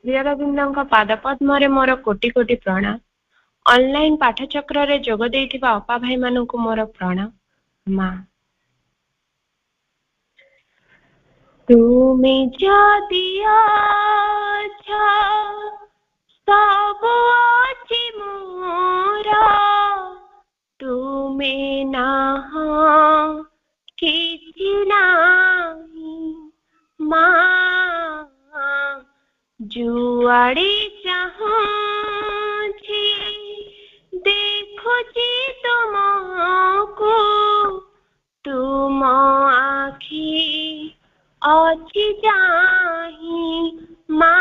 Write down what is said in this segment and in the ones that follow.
ଶ୍ରୀ ଅରବିନ୍ଦଙ୍କ ପାଦ ପଦ୍ମରେ ମୋର କୋଟି କୋଟି ପ୍ରଣାମ। ଅନଲାଇନ ପାଠଚକ୍ରରେ ଯୋଗ ଦେଇଥିବା ଅପା ଭାଇମାନଙ୍କୁ ମୋର ପ୍ରଣାମ। ମା, ତୁମେ ଯଦି ଅଛ, ସବୁ ଅଛି ମୋର, ତୁମେ ନାହଁ କିଛି ନାହିଁ। ମା, ଯୁଆଡ଼େ ଚାହୁଁଛି ଦେଖୁଛି ତୁମକୁ, ତୁମ ଆଖି ଅଛି ଚାହିଁ। ମା,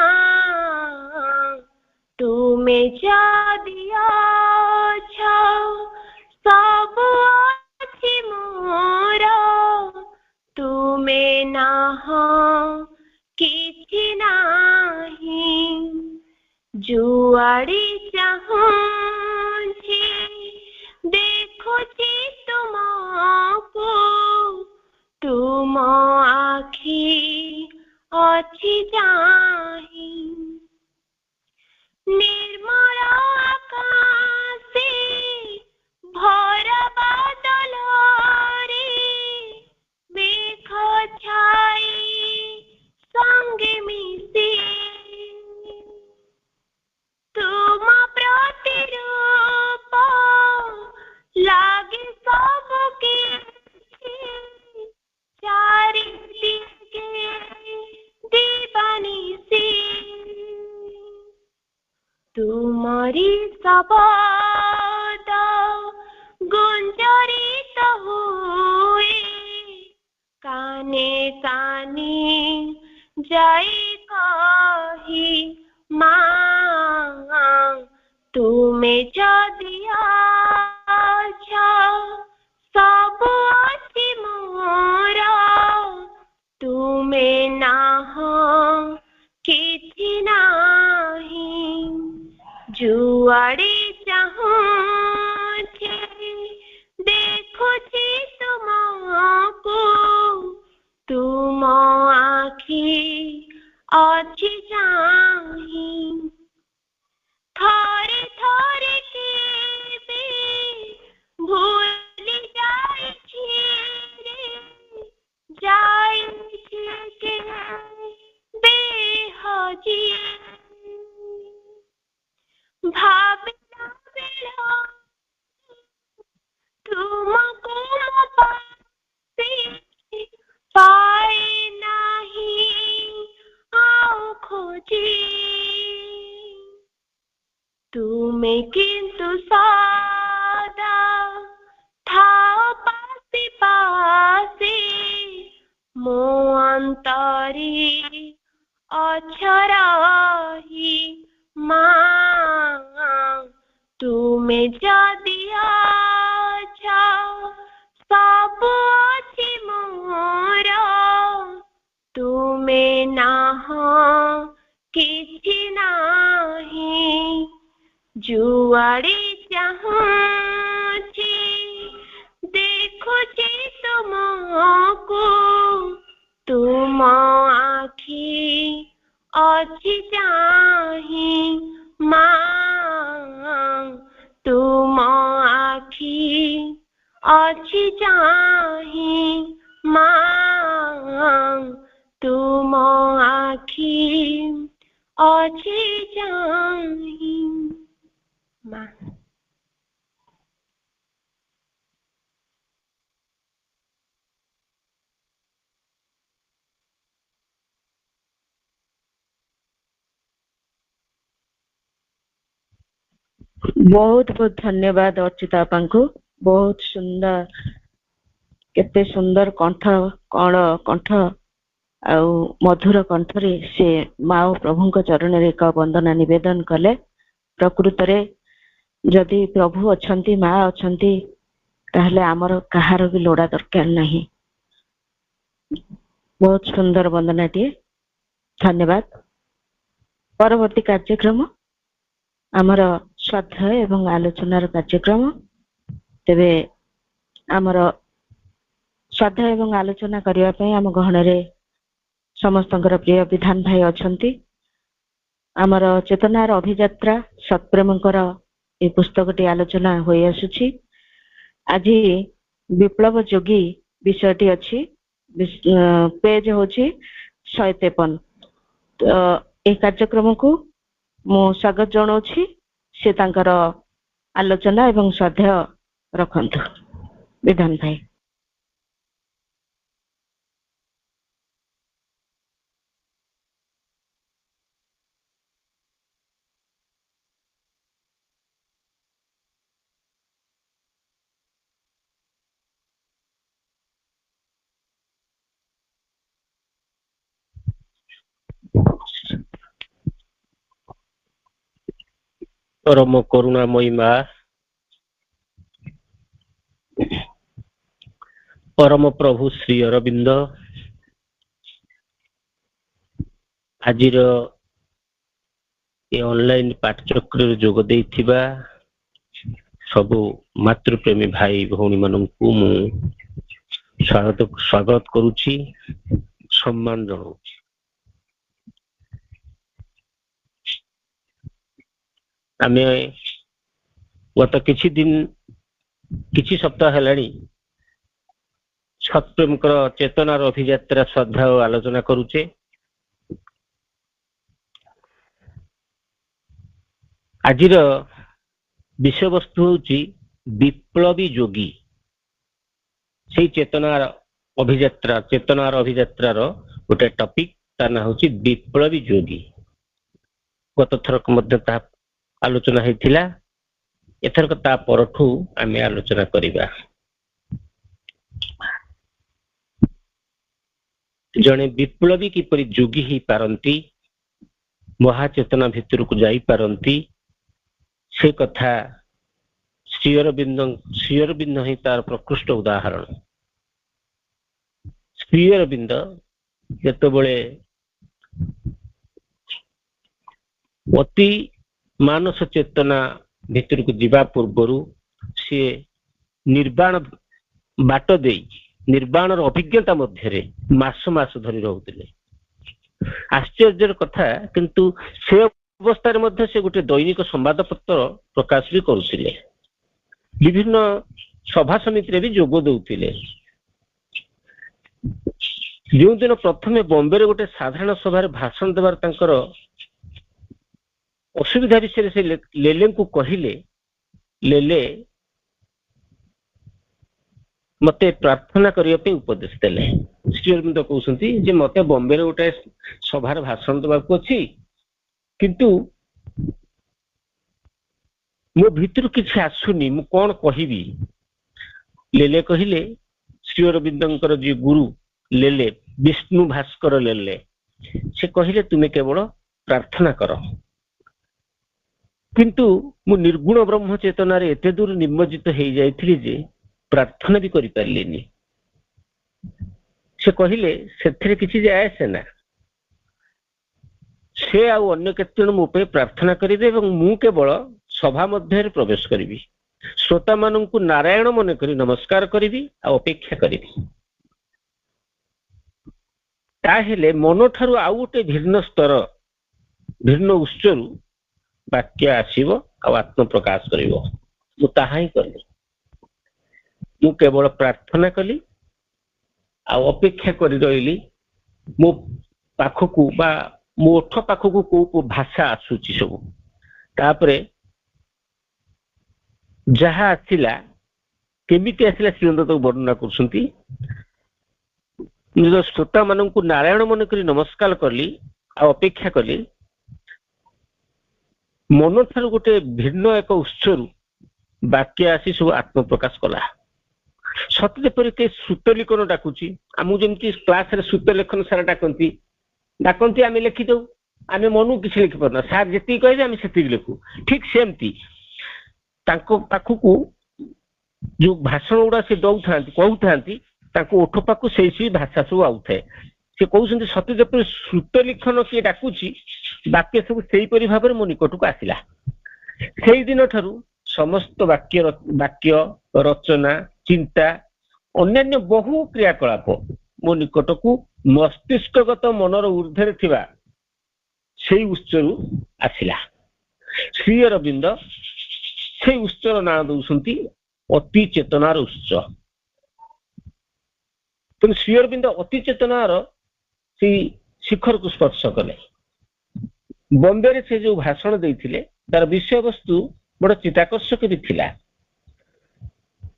ତୁମେ ଯଦି ଅଛ, ସବୁ ଅଛି ମୋର, ତୁମେ ନାହଁ କିଛି ନାହିଁ। ଯୁଆଡ଼େ ଚାହୁଁଛି ଦେଖୁଛି ତୁମକୁ, ତୁମ ଆଖି ଅଛି ଚାହିଁ। ନିର୍ମଳ ଆକାଶେ ଭରା ବାଦଲରେ ମେଘ ଛାଇ ସଙ୍ଗେ ମିଶି, ତୁମ ପ୍ରତିରୂପ ଲାଗେ ସବୁ କିଛି, ଚାରିଦିକେ ଦିବାନିଶି, ତୁମରି ଶବଦ ଗୁଞ୍ଜରିତ ହୁଏ, କାନେ କାନେ ଯାଇ କହି। ମା, ତୁମେ ଯଦି ଅଛ, ସବୁ ଅଛି ମୋର, ତୁମେ ନାହଁ କିଛି ନାହିଁ। ଯୁଆଡ଼େ ଚାହୁଁଛି ଦେଖୁଛି ତୁମକୁ, ତୁମ ଆଖି ଅଛି ଚାହିଁ। ଥରେ ଥରେ କେବେ ଭୁଲି ଯାଇଛି ରେ, ଯାଇଛି କେବେ ହଜି, ଭାବିଲା ବେଳ ତୁମକୁ ମୋ ପାଶେ ପାଏ ନାହିଁ ଆଉ ଖୋଜି। ତୁମେ କିନ୍ତୁ ସଦା ଥାଅ ପାଶେ ପାଶେ, ମୋ ଅନ୍ତରେ ଅଛ ରହି। ମା, ତୁମେ ଯଦି ଅଛ, ସବୁ ଅଛି ମୋର, ତୁମେ ନାହଁ କିଛି ନାହିଁ। ଯୁଆଡ଼େ ଚାହୁଁଛି ଦେଖୁଛି ତୁମକୁ, ତୁମ ଆଖି ଅଛି ଚାହିଁ। ମା, ତୁମ ଆଖି ଅଛି ଚାହିଁ। ମା, ତୁମ ଆଖି ଅଛି ଚାହିଁ। ମା, बहुत बहुत धन्यवाद अर्चिता अपांकु। बहुत सुंदर, केते सुंदर कंठ, कण कंठ आउ मधुर कंठरे से माँ और प्रभु चरण रे एक वंदना निवेदन कले। प्रकृत रे जदि प्रभु अछंती, माँ अछंती, ताहले आमर कहार भी लोड़ा दरकार नहीं। बहुत सुंदर वंदनाटी, धन्यवाद। परवर्ती कार्यक्रम आमर स्वाध्याय एवं आलोचनार कार्यक्रम। तेबे आमर स्वाध्याय एवं आलोचना करने आम गहन समस्त प्रिय विधान भाई अछंती। आमर चेतनार अभियात्रा सत्प्रेमकर ए पुस्तकटी आलोचना होई आसुछि। आज विप्लव जोगी विषयटी अच्छी पेज होछि 153। तो ए कार्यक्रम को मु स्वागत जनाउछि। से तांकर आलोचना एवं स्वाध्याय रखन्तु। विधान भाई। परम करुणामयी माँ, परम प्रभु श्री अरविंद आजिर ये ऑनलाइन पाठचक्र जोग देइथिबा सबु मातृप्रेमी भाई भौणी माननकु मु स्वागत करुछि, सम्मान जनाउछि। आमे गत किछि दिन किछि सप्ताह हेलाणी सत्प्रेमकर चेतनार अभियात्रा स्वाध्याय आलोचना करुचे। आजिर विषय वस्तु होची विप्लवी जोगी। से चेतनार अभियात्रार गोटे टॉपिक तार ना होची विप्लवी जोगी। गत थरक मध्य ता आलोचना हेतिला, एथरक ता परठू आमे आलोचना करिबा। जने विप्लवी किपरि जोगी ही पारंती, महाचेतना भितर को जाई पारंती, से कथा श्री अरविंद ही तार प्रकृष्ट उदाहरण। श्री अरविंद जेतबळे अति मानस चेतना भितर को जीवा पूर्वर सी निर्वाण बाट दे निर्वाणर अभिज्ञता मध्य मास मास धरी रहउतिले। आश्चर्यर कथा, किंतु से अवस्था मध्य से गोटे दैनिक संवाद पत्र प्रकाश भी करुथिले, विभिन्न सभा समिति भी जोग देउथिले। जो दिन प्रथमे बॉम्बे रे गोटे साधारण सभा भाषण देवार तांकर असुविधा विषय से लेले को कहिले, लेले मते प्रार्थना करिया पे उपदेश देले। श्री अरविंद कहउसंती जे मते बॉम्बे रे गोटे सभा भाषण देबा को अछि, किंतु मो भीतर किछि आसुनी, मु कोन कहिबी। लेले कहिले, श्री अरविंदंकर जे गुरु लेले विष्णु भास्कर लेले, से कहिले तुमे केवल प्रार्थना कर। किंतु मु निर्गुण ब्रह्म चेतना रे एते दूर निमज्जित हो जाइथिली जे प्रार्थना भी करि पारलिनी। से कहिले सेथिरे किछि जाय से ना, से आ अन्य केतन मो पे प्रार्थना करिवे एवं मु केवल सभा मध्य प्रवेश करिवि, श्रोता माननकु नारायण मन करी नमस्कार करिवि आ अपेक्षा करिवि। ताहेले मन ठारू आउ गोटे भिन्न स्तर, भिन्न उच्चरू वाक्य आसीबो आ आत्म प्रकाश करिवो। मु ताहा ही करली, मु केवल प्रार्थना कली आ अपेक्षा करि रहिली मो पाखकू बा मो ओठ पाखकू को भाषा आसुची सब। तापरे जहा आसिला केमिति आसिला श्रीनंद तो वर्णना करसंती। निज श्रोता माननकु नारायण मन करी नमस्कार करली आ अपेक्षा कली, मन ठार गोटे भिन्न एक उत्सरू वाक्य आसी सब आत्म प्रकाश कला। सत जेपरि के सूतलिखन डाकुची, आमु जेमति क्लास रे सूतलेखन सारा डाकंती डाकंती आमे लिखि दउ, आमे मनु किछि लिखि परना, सार जेति कहबे आमे सेति लिखु। ठीक सेमती तांको पाखकू जो भाषण गुड़ा से दउ थांती कहउ थांती, तांको ओठ पाखु सेही भाषा सब आउथाय। से कहउसंती सत्य जेपरि सूतलिखन के डाकुची, वाक्य सब सेही परि भाबरे मो निकटକୁ आसिला। सेही दिन ठारू समस्त वाक्य रचना चिंता अन्यान्य बहु क्रियाकलाप मो निकटକୁ मस्तिष्कगत मनर ऊर्ध्वरे थिबा ସେଇ ଉତ୍ସରୁ ଆସିଲା। ଶ୍ରୀ ଅରବିନ୍ଦ ସେଇ ଉତ୍ସର ନାଁ ଦଉଛନ୍ତି ଅତି ଚେତନାର ଉତ୍ସ। ତେଣୁ ଶ୍ରୀ ଅରବିନ୍ଦ ଅତି ଚେତନାର ସେଇ ଶିଖରକୁ ସ୍ପର୍ଶ କଲେ। ବମ୍ବେରେ ସେ ଯୋଉ ଭାଷଣ ଦେଇଥିଲେ ତାର ବିଷୟବସ୍ତୁ ବଡ ଚିତ୍ତାକର୍ଷକ ବି ଥିଲା।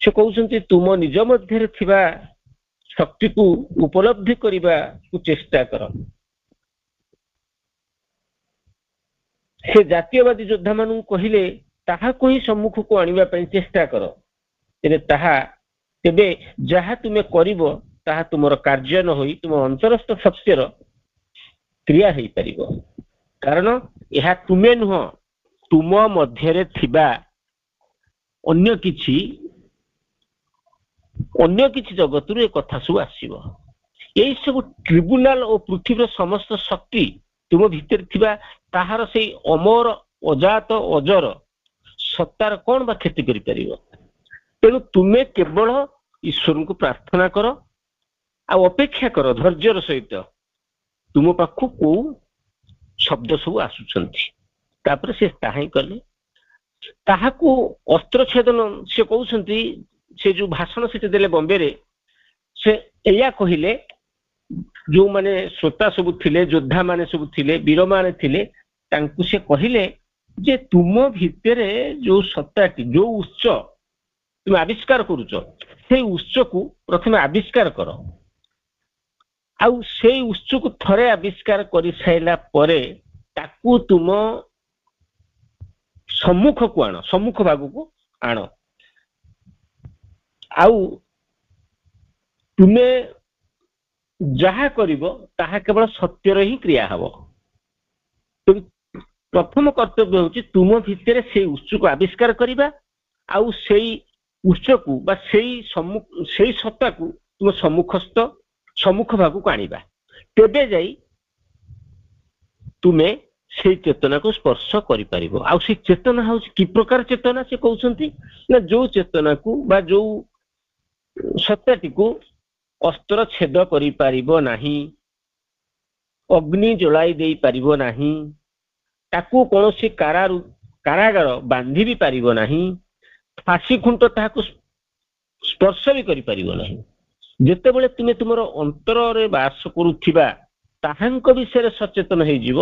ସେ କହୁଛନ୍ତି ତୁମ ନିଜ ମଧ୍ୟରେ ଥିବା ଶକ୍ତିକୁ ଉପଲବ୍ଧି କରିବାକୁ ଚେଷ୍ଟା କର। ସେ ଜାତୀୟବାଦୀ ଯୋଦ୍ଧା ମାନଙ୍କୁ କହିଲେ ତାହାକୁ ହିଁ ସମ୍ମୁଖକୁ ଆଣିବା ପାଇଁ ଚେଷ୍ଟା କର। ତେବେ ଯାହା ତୁମେ କରିବ ତାହା ତୁମର କାର୍ଯ୍ୟ ନ ହୋଇ ତୁମ ଅନ୍ତରସ୍ଥ ସତ୍ୟର କ୍ରିୟା ହେଇପାରିବ। କାରଣ ଏହା ତୁମେ ନୁହଁ, ତୁମ ମଧ୍ୟରେ ଥିବା ଅନ୍ୟ କିଛି ଜଗତରୁ ଏ କଥା ସବୁ ଆସିବ। ଏଇ ସବୁ ଟ୍ରିବ୍ୟୁନାଲ ଓ ପୃଥିବୀର ସମସ୍ତ ଶକ୍ତି ତୁମ ଭିତରେ ଥିବା ତାହାର ସେଇ ଅମର ଅଜାତ ଅଜର ସତ୍ତାର କଣ ବା କ୍ଷତି କରିପାରିବ। ତେଣୁ ତୁମେ କେବଳ ଈଶ୍ୱରଙ୍କୁ ପ୍ରାର୍ଥନା କର ଆଉ ଅପେକ୍ଷା କର ଧୈର୍ଯ୍ୟର ସହିତ ତୁମ ପାଖକୁ କୋଉ ଶବ୍ଦ ସବୁ ଆସୁଛନ୍ତି। ତାପରେ ସେ ତାହା ହିଁ କଲେ। ତାହାକୁ ଅସ୍ତ୍ରଛେଦନ ସେ କହୁଛନ୍ତି। ସେ ଯୋଉ ଭାଷଣ ସେଠି ଦେଲେ ବମ୍ବେରେ, ସେ ଏଇଆ କହିଲେ, ଯୋଉମାନେ ଶ୍ରୋତା ସବୁ ଥିଲେ, ଯୋଦ୍ଧା ମାନେ ସବୁ ଥିଲେ, ବୀରମାନେ ଥିଲେ, ତାଙ୍କୁ ସେ କହିଲେ ଯେ ତୁମ ଭିତରେ ଯୋଉ ସତ୍ତାଟି, ଯୋଉ ଉତ୍ସ ତୁମେ ଆବିଷ୍କାର କରୁଛ, ସେଇ ଉତ୍ସକୁ ପ୍ରଥମେ ଆବିଷ୍କାର କର। ଆଉ ସେଇ ଉତ୍ସକୁ ଥରେ ଆବିଷ୍କାର କରିସାରିଲା ପରେ ତାକୁ ତୁମ ସମ୍ମୁଖକୁ ଆଣ, ସମ୍ମୁଖ ଭାଗକୁ ଆଣ। ଆଉ ତୁମେ ଯାହା କରିବ ତାହା କେବଳ ସତ୍ୟର ହିଁ କ୍ରିୟା ହବ। ପ୍ରଥମ କର୍ତ୍ତବ୍ୟ ହେଉଛି ତୁମ ଭିତରେ ସେଇ ଉତ୍ସକୁ ଆବିଷ୍କାର କରିବା ଆଉ ସେଇ ଉତ୍ସକୁ ବା ସେଇ ସତ୍ତାକୁ ତୁମ ସମ୍ମୁଖ ଭାଗକୁ ଆଣିବା। ତେବେ ଯାଇ ତୁମେ ସେଇ ଚେତନାକୁ ସ୍ପର୍ଶ କରିପାରିବ। ଆଉ ସେଇ ଚେତନା ହଉଛି କି ପ୍ରକାର ଚେତନା? ସେ କହୁଛନ୍ତି ନା ଯୋଉ ଚେତନାକୁ ବା ଯୋଉ ସତ୍ତାଟିକୁ ଅସ୍ତ୍ର ଛେଦ କରିପାରିବ ନାହିଁ, ଅଗ୍ନି ଜଳାଇ ଦେଇପାରିବ ନାହିଁ, ତାକୁ କୌଣସି କାରାଗାର ବାନ୍ଧି ବି ପାରିବ ନାହିଁ, ଫାଶୀ ଖୁଣ୍ଟ ତାହାକୁ ସ୍ପର୍ଶ ବି କରିପାରିବ ନାହିଁ। ଯେତେବେଳେ ତୁମେ ତୁମର ଅନ୍ତରରେ ବାସ କରୁଥିବା ତାହାଙ୍କ ବିଷୟରେ ସଚେତନ ହେଇଯିବ,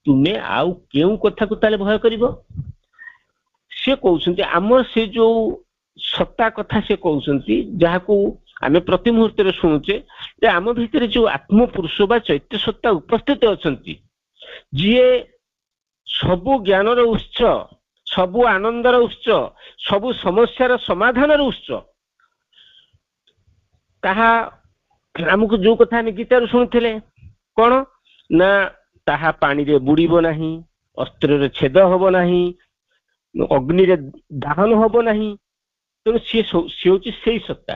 ତୁମେ ଆଉ କେଉଁ କଥାକୁ ତାହେଲେ ଭୟ କରିବ? ସେ କହୁଛନ୍ତି ଆମର ସେ ଯୋଉ ସତ୍ତା କଥା ସେ କହୁଛନ୍ତି, ଯାହାକୁ ଆମେ ପ୍ରତି ମୁହୂର୍ତ୍ତରେ ଶୁଣୁଛେ, ଯେ ଆମ ଭିତରେ ଯୋଉ ଆତ୍ମପୁରୁଷ ବା ଚୈତ୍ୟ ସତ୍ତା ଉପସ୍ଥିତ ଅଛନ୍ତି, ଯିଏ ସବୁ ଜ୍ଞାନର ଉତ୍ସ, ସବୁ ଆନନ୍ଦର ଉତ୍ସ, ସବୁ ସମସ୍ୟାର ସମାଧାନର ଉତ୍ସ, ତାହା ଆମକୁ ଯୋଉ କଥା ଆମେ ଗୀତାରୁ ଶୁଣୁଥିଲେ କଣ ନା ତାହା ପାଣିରେ ବୁଡ଼ିବ ନାହିଁ, ଅସ୍ତ୍ରରେ ଛେଦ ହବ ନାହିଁ, ଅଗ୍ନିରେ ଦାହନ ହବ ନାହିଁ। ତେଣୁ ସିଏ ହେଉଛି ସେଇ ସତ୍ତା।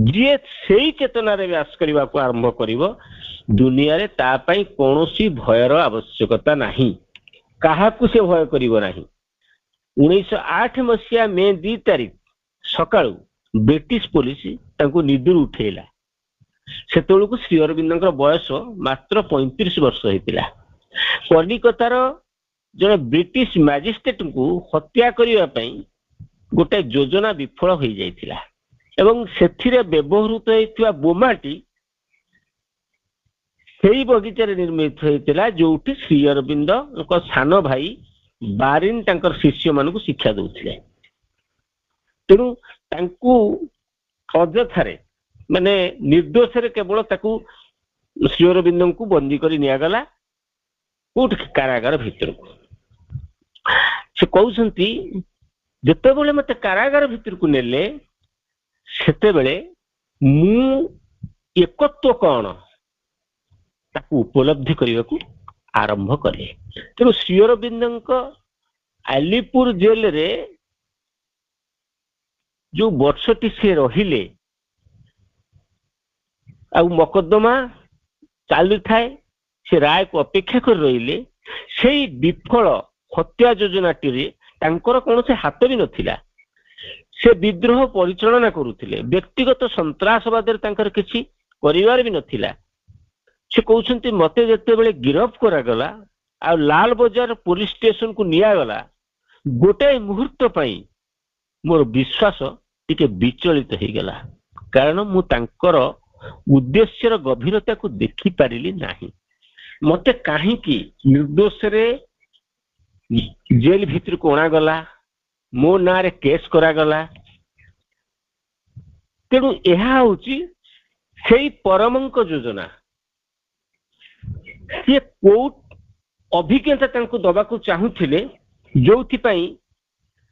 ଯିଏ ସେଇ ଚେତନାରେ ବ୍ୟାସ କରିବାକୁ ଆରମ୍ଭ କରିବ, ଦୁନିଆରେ ତା ପାଇଁ କୌଣସି ଭୟର ଆବଶ୍ୟକତା ନାହିଁ, କାହାକୁ ସେ ଭୟ କରିବ ନାହିଁ। 1908 ମସିହା ମେ 2 ତାରିଖ ସକାଳୁ ବ୍ରିଟିଶ ପୋଲିସ ତାଙ୍କୁ ନିଦରୁ ଉଠେଇଲା। ସେତେବେଳକୁ ଶ୍ରୀ ଅରବିନ୍ଦଙ୍କର ବୟସ ମାତ୍ର 35 ବର୍ଷ ହେଇଥିଲା। କଲିକତାର ଜଣେ ବ୍ରିଟିଶ ମ୍ୟାଜିଷ୍ଟ୍ରେଟଙ୍କୁ ହତ୍ୟା କରିବା ପାଇଁ ଗୋଟେ ଯୋଜନା ବିଫଳ ହୋଇଯାଇଥିଲା ଏବଂ ସେଥିରେ ବ୍ୟବହୃତ ହୋଇଥିବା ବୋମାଟି ସେଇ ବଗିଚାରେ ନିର୍ମିତ ହୋଇଥିଲା ଯୋଉଠି ଶ୍ରୀ ଅରବିନ୍ଦଙ୍କ ସାନ ଭାଇ ବାରିନ ତାଙ୍କର ଶିଷ୍ୟମାନଙ୍କୁ ଶିକ୍ଷା ଦଉଥିଲେ। ତେଣୁ ତାଙ୍କୁ ଅଯଥାରେ ମାନେ ନିର୍ଦ୍ଦୋଷରେ କେବଳ ତାକୁ ଶ୍ରୀ ଅରବିନ୍ଦଙ୍କୁ ବନ୍ଦୀ କରି ନିଆଗଲା କୋଉଠି? କାରାଗାର ଭିତରକୁ। ସେ କହୁଛନ୍ତି ଯେତେବେଳେ ମତେ କାରାଗାର ଭିତରକୁ ନେଲେ ସେତେବେଳେ ମୁଁ ଏକତ୍ୱ କଣ ତାକୁ ଉପଲବ୍ଧି କରିବାକୁ ଆରମ୍ଭ କଲେ। ତେଣୁ ଶ୍ରୀ ଅରବିନ୍ଦଙ୍କ ଆଲିପୁର ଜେଲରେ ଯୋଉ ବର୍ଷଟି ସେ ରହିଲେ ଆଉ ମକଦ୍ଦମା ଚାଲୁଥାଏ, ସେ ରାୟକୁ ଅପେକ୍ଷା କରି ରହିଲେ, ସେଇ ବିଫଳ ହତ୍ୟା ଯୋଜନାଟିରେ ତାଙ୍କର କୌଣସି ହାତ ବି ନଥିଲା। ସେ ବିଦ୍ରୋହ ପରିଚାଳନା କରୁଥିଲେ, ବ୍ୟକ୍ତିଗତ ସନ୍ତ୍ରାସବାଦରେ ତାଙ୍କର କିଛି କରିବାର ବି ନଥିଲା। ସେ କହୁଛନ୍ତି ମତେ ଯେତେବେଳେ ଗିରଫ କରାଗଲା ଆଉ ଲାଲ ବଜାର ପୋଲିସ ଷ୍ଟେସନ କୁ ନିଆଗଲା, ଗୋଟାଏ ମୁହୂର୍ତ୍ତ ପାଇଁ ମୋର ବିଶ୍ୱାସ ଟିକେ ବିଚଳିତ ହେଇଗଲା, କାରଣ ମୁଁ ତାଙ୍କର ଉଦ୍ଦେଶ୍ୟର ଗଭୀରତାକୁ ଦେଖିପାରିଲି ନାହିଁ। ମତେ କାହିଁକି ନିର୍ଦ୍ଦୋଷରେ ଜେଲ ଭିତରକୁ ଅଣାଗଲା, ମୋ ନାଁରେ କେସ୍ କରାଗଲା। ତେଣୁ ଏହା ହଉଛି ସେଇ ପରମଙ୍କ ଯୋଜନା। ସିଏ କୋଉ ଅଭିଜ୍ଞତା ତାଙ୍କୁ ଦବାକୁ ଚାହୁଁଥିଲେ, ଯୋଉଥିପାଇଁ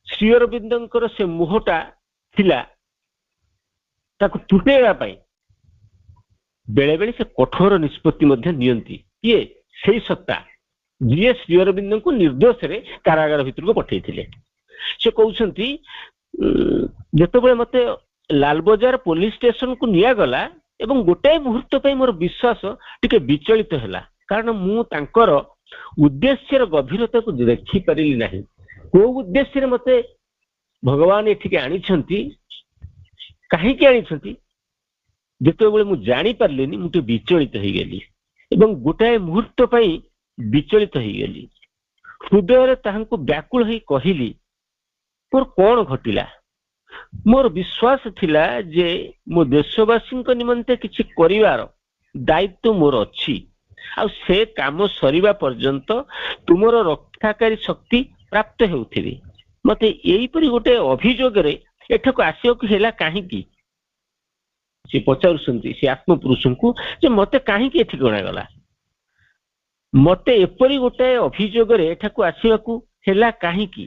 ଶ୍ରୀ ଅରବିନ୍ଦଙ୍କର ସେ ମୁହଁଟା ଥିଲା ତାକୁ ତୁଟେଇବା ପାଇଁ ବେଳେ ବେଳେ ସେ କଠୋର ନିଷ୍ପତ୍ତି ମଧ୍ୟ ନିଅନ୍ତି। କିଏ? ସେଇ ସତ୍ତା ଯିଏ ଶ୍ରୀ ଅରବିନ୍ଦଙ୍କୁ ନିର୍ଦ୍ଦୋଷରେ କାରାଗାର ଭିତରକୁ ପଠେଇଥିଲେ। ସେ କହୁଛନ୍ତି ଯେତେବେଳେ ମତେ ଲାଲବଜାର ପୋଲିସ ଷ୍ଟେସନକୁ ନିଆଗଲା ଏବଂ ଗୋଟାଏ ମୁହୂର୍ତ୍ତ ପାଇଁ ମୋର ବିଶ୍ୱାସ ଟିକେ ବିଚଳିତ ହେଲା, କାରଣ ମୁଁ ତାଙ୍କର ଉଦ୍ଦେଶ୍ୟର ଗଭୀରତାକୁ ଦେଖିପାରିଲି ନାହିଁ। କୋଉ ଉଦ୍ଦେଶ୍ୟରେ ମତେ ଭଗବାନ ଏଠିକି ଆଣିଛନ୍ତି, କାହିଁକି ଆଣିଛନ୍ତି, ଯେତେବେଳେ ମୁଁ ଜାଣିପାରିଲିନି ମୁଁ ଟିକେ ବିଚଳିତ ହେଇଗଲି ଏବଂ ଗୋଟାଏ ମୁହୂର୍ତ୍ତ ପାଇଁ ବିଚଳିତ ହେଇଗଲି। ହୃଦୟରେ ତାହାଙ୍କୁ ବ୍ୟାକୁଳ ହେଇ କହିଲି, ମୋର କଣ ଘଟିଲା? ମୋର ବିଶ୍ୱାସ ଥିଲା ଯେ ମୋ ଦେଶବାସୀଙ୍କ ନିମନ୍ତେ କିଛି କରିବାର ଦାୟିତ୍ୱ ମୋର ଅଛି, ଆଉ ସେ କାମ ସରିବା ପର୍ଯ୍ୟନ୍ତ ତୁମର ରକ୍ଷାକାରୀ ଶକ୍ତି ପ୍ରାପ୍ତ ହେଉଥିବି। ମତେ ଏଇପରି ଗୋଟେ ଅଭିଯୋଗରେ ଏଠାକୁ ଆସିବାକୁ ହେଲା କାହିଁକି? ସେ ପଚାରୁଛନ୍ତି ସେ ଆତ୍ମପୁରୁଷଙ୍କୁ ଯେ ମତେ କାହିଁକି ଏଠିକି ଅଣାଗଲା, ମତେ ଏପରି ଗୋଟେ ଅଭିଯୋଗରେ ଏଠାକୁ ଆସିବାକୁ ହେଲା କାହିଁକି?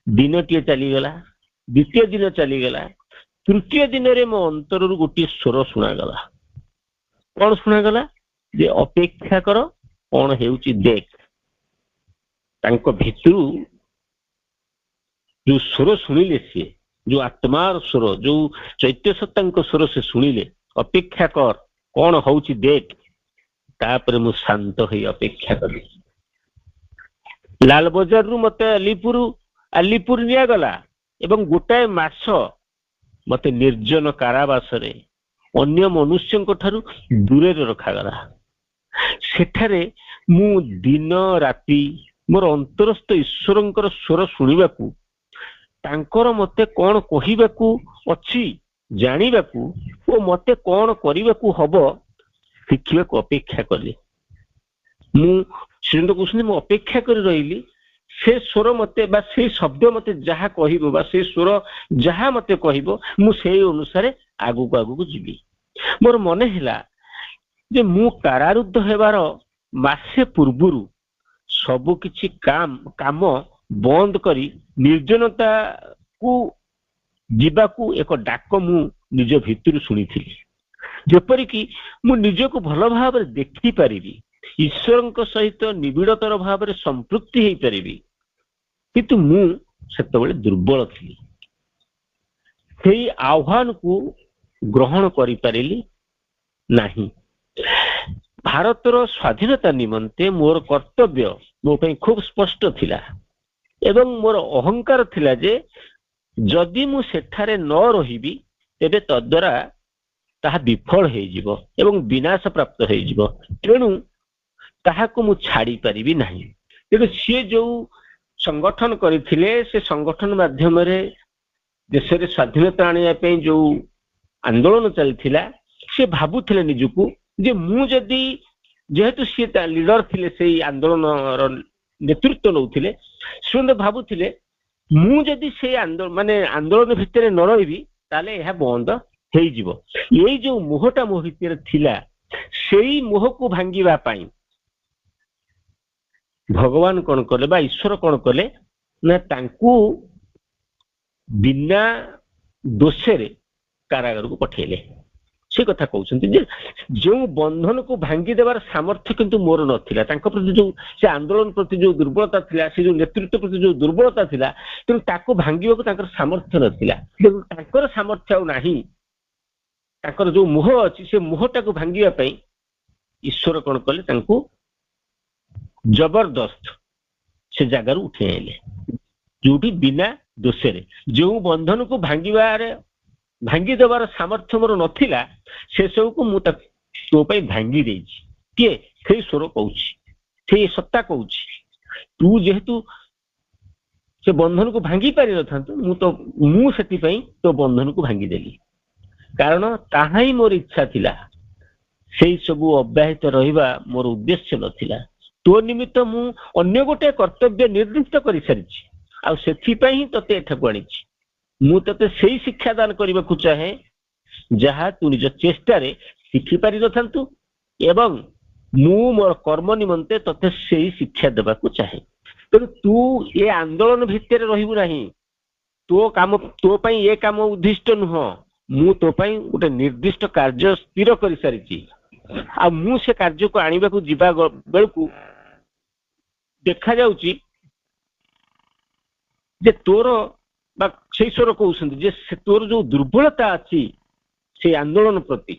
ଦିନଟିଏ ଚାଲିଗଲା, ଦ୍ୱିତୀୟ ଦିନ ଚାଲିଗଲା, ତୃତୀୟ ଦିନରେ ମୋ ଅନ୍ତରରୁ ଗୋଟିଏ ସ୍ୱର ଶୁଣାଗଲା। କଣ ଶୁଣାଗଲା? ଯେ ଅପେକ୍ଷା କର, କଣ ହେଉଛି ଦେଖ। ତାଙ୍କ ଭିତରୁ ଯୋଉ ସ୍ୱର ଶୁଣିଲେ, ସିଏ ଯୋଉ ଆତ୍ମାର ସ୍ୱର, ଯୋଉ ଚୈତ୍ୟ ସତ୍ତାଙ୍କ ସ୍ୱର ସେ ଶୁଣିଲେ, ଅପେକ୍ଷା କର, କଣ ହଉଛି ଦେଖ। ତାପରେ ମୁଁ ଶାନ୍ତ ହେଇ ଅପେକ୍ଷା କଲି। ଲାଲବଜାରରୁ ମତେ ଆଲିପୁର ନିଆଗଲା ଏବଂ ଗୋଟାଏ ମାସ ମତେ ନିର୍ଜନ କାରାବାସରେ ଅନ୍ୟ ମନୁଷ୍ୟଙ୍କ ଠାରୁ ଦୂରରେ ରଖାଗଲା। ସେଠାରେ ମୁଁ ଦିନ ରାତି ମୋର ଅନ୍ତରସ୍ଥ ଈଶ୍ୱରଙ୍କର ସ୍ୱର ଶୁଣିବାକୁ, ତାଙ୍କର ମତେ କଣ କହିବାକୁ ଅଛି ଜାଣିବାକୁ ଓ ମତେ କଣ କରିବାକୁ ହବ ଶିଖିବାକୁ ଅପେକ୍ଷା କଲି। ମୁଁ ଶ୍ରୀଯୁକ୍ତ କହୁଛନ୍ତି ମୁଁ ଅପେକ୍ଷା କରି ରହିଲି। ସେ ସ୍ୱର ମତେ ବା ସେଇ ଶବ୍ଦ ମତେ ଯାହା କହିବ ବା ସେ ସ୍ୱର ଯାହା ମତେ କହିବ ମୁଁ ସେଇ ଅନୁସାରେ ଆଗକୁ ଆଗକୁ ଯିବି। ମୋର ମନେ ହେଲା ଯେ ମୁଁ କାରାରୁଦ୍ଧ ହେବାର ମାସେ ପୂର୍ବରୁ ସବୁ କିଛି କାମ ବନ୍ଦ କରି ନିର୍ଜନତାକୁ ଯିବାକୁ ଏକ ଡାକ ମୁଁ ନିଜ ଭିତରୁ ଶୁଣିଥିଲି, ଯେପରିକି ମୁଁ ନିଜକୁ ଭଲ ଭାବରେ ଦେଖିପାରିବି, ଈଶ୍ୱରଙ୍କ ସହିତ ନିବିଡ଼ତର ଭାବରେ ସମ୍ପୃକ୍ତି ହେଇପାରିବି। କିନ୍ତୁ ମୁଁ ସେତେବେଳେ ଦୁର୍ବଳ ଥିଲି। ସେଇ ଆହ୍ୱାନକୁ ଗ୍ରହଣ କରିପାରିଲି ନାହିଁ। ଭାରତର ସ୍ୱାଧୀନତା ନିମନ୍ତେ ମୋର କର୍ତ୍ତବ୍ୟ ମୋ ପାଇଁ ଖୁବ୍ ସ୍ପଷ୍ଟ ଥିଲା ଏବଂ ମୋର ଅହଙ୍କାର ଥିଲା ଯେ ଯଦି ମୁଁ ସେଠାରେ ନ ରହିବି ତେବେ ତଦ୍ୱାରା ତାହା ବିଫଳ ହେଇଯିବ ଏବଂ ବିନାଶ ପ୍ରାପ୍ତ ହେଇଯିବ। ତେଣୁ ତାହାକୁ ମୁଁ ଛାଡ଼ି ପାରିବି ନାହିଁ। ତେଣୁ ସିଏ ଯୋଉ ସଂଗଠନ କରିଥିଲେ, ସେ ସଂଗଠନ ମାଧ୍ୟମରେ ଦେଶରେ ସ୍ୱାଧୀନତା ଆଣିବା ପାଇଁ ଯୋଉ ଆନ୍ଦୋଳନ ଚାଲିଥିଲା, ସେ ଭାବୁଥିଲେ ନିଜକୁ ଯେ ମୁଁ ଯଦି, ଯେହେତୁ ସିଏ ତା ଲିଡର ଥିଲେ, ସେଇ ଆନ୍ଦୋଳନର ନେତୃତ୍ୱ ନେଉଥିଲେ, ସେ ଭାବୁଥିଲେ ମୁଁ ଯଦି ସେଇ ଆନ୍ଦୋଳନ ଭିତରେ ନ ରହିବି ତାହେଲେ ଏହା ବନ୍ଦ ହେଇଯିବ। ଏଇ ଯୋଉ ମୋହଟା ମୋ ଭିତରେ ଥିଲା, ସେଇ ମୋହକୁ ଭାଙ୍ଗିବା ପାଇଁ ଭଗବାନ କଣ କଲେ ବା ଈଶ୍ୱର କଣ କଲେ ନା ତାଙ୍କୁ ବିନା ଦୋଷରେ କାରାଗାରକୁ ପଠେଇଲେ। ସେ କଥା କହୁଛନ୍ତି ଯେ ଯେଉଁ ବନ୍ଧନକୁ ଭାଙ୍ଗି ଦେବାର ସାମର୍ଥ୍ୟ କିନ୍ତୁ ମୋର ନଥିଲା। ତାଙ୍କ ପ୍ରତି ଯୋଉ ସେ ଆନ୍ଦୋଳନ ପ୍ରତି ଯୋଉ ଦୁର୍ବଳତା ଥିଲା, ସେ ଯୋଉ ନେତୃତ୍ୱ ପ୍ରତି ଯୋଉ ଦୁର୍ବଳତା ଥିଲା, ତେଣୁ ତାକୁ ଭାଙ୍ଗିବାକୁ ତାଙ୍କର ସାମର୍ଥ୍ୟ ନଥିଲା। ତେଣୁ ତାଙ୍କର ସାମର୍ଥ୍ୟ ଆଉ ନାହିଁ। ତାଙ୍କର ଯୋଉ ମୋହ ଅଛି, ସେ ମୋହଟାକୁ ଭାଙ୍ଗିବା ପାଇଁ ଈଶ୍ୱର କଣ କଲେ, ତାଙ୍କୁ ଜବରଦସ୍ତ ସେ ଜାଗାରୁ ଉଠେଇ ଆଣିଲେ, ଯୋଉଠି ବିନା ଦୋଷରେ ଯେଉଁ ବନ୍ଧନକୁ ଭାଙ୍ଗି ଦେବାର ସାମର୍ଥ୍ୟ ମୋର ନଥିଲା, ସେ ସବୁକୁ ମୁଁ ତୋ ପାଇଁ ଭାଙ୍ଗି ଦେଇଛି। କିଏ? ସେଇ ସ୍ୱର କହୁଛି। ସେଇ ସତ୍ତା କହୁଛି ତୁ ଯେହେତୁ ସେ ବନ୍ଧନକୁ ଭାଙ୍ଗି ପାରିନଥାନ୍ତୁ ମୁଁ ସେଥିପାଇଁ ତୋ ବନ୍ଧନକୁ ଭାଙ୍ଗିଦେଲି, କାରଣ ତାହା ହିଁ ମୋର ଇଚ୍ଛା ଥିଲା। ସେଇ ସବୁ ଅବ୍ୟାହତ ରହିବା ମୋର ଉଦ୍ଦେଶ୍ୟ ନଥିଲା। ତୋ ନିମିତ୍ତ ମୁଁ ଅନ୍ୟ ଗୋଟେ କର୍ତ୍ତବ୍ୟ ନିର୍ଦ୍ଦିଷ୍ଟ କରିସାରିଛି, ଆଉ ସେଥିପାଇଁ ହିଁ ତତେ ଏଠାକୁ ଆଣିଛି। ମୁଁ ତତେ ସେଇ ଶିକ୍ଷା ଦାନ କରିବାକୁ ଚାହେଁ ଯାହା ତୁ ନିଜ ଚେଷ୍ଟାରେ ଶିଖି ପାରିନଥାନ୍ତୁ, ଏବଂ ମୁଁ ମୋର କର୍ମ ନିମନ୍ତେ ତତେ ସେଇ ଶିକ୍ଷା ଦେବାକୁ ଚାହେଁ। ତେଣୁ ତୁ ଏ ଆନ୍ଦୋଳନ ଭିତରେ ରହିବୁ ନାହିଁ। ତୋ ପାଇଁ ଏ କାମ ଉଦ୍ଦିଷ୍ଟ ନୁହଁ। ମୁଁ ତୋ ପାଇଁ ଗୋଟେ ନିର୍ଦ୍ଦିଷ୍ଟ କାର୍ଯ୍ୟ ସ୍ଥିର କରିସାରିଛି, ଆଉ ମୁଁ ସେ କାର୍ଯ୍ୟକୁ ଆଣିବାକୁ ଯିବା ବେଳକୁ ଦେଖାଯାଉଛି ଯେ ତୋର ବା ସେଇ ସ୍ୱର କହୁଛନ୍ତି ଯେ ତୋର ଯୋଉ ଦୁର୍ବଳତା ଅଛି ସେଇ ଆନ୍ଦୋଳନ ପ୍ରତି,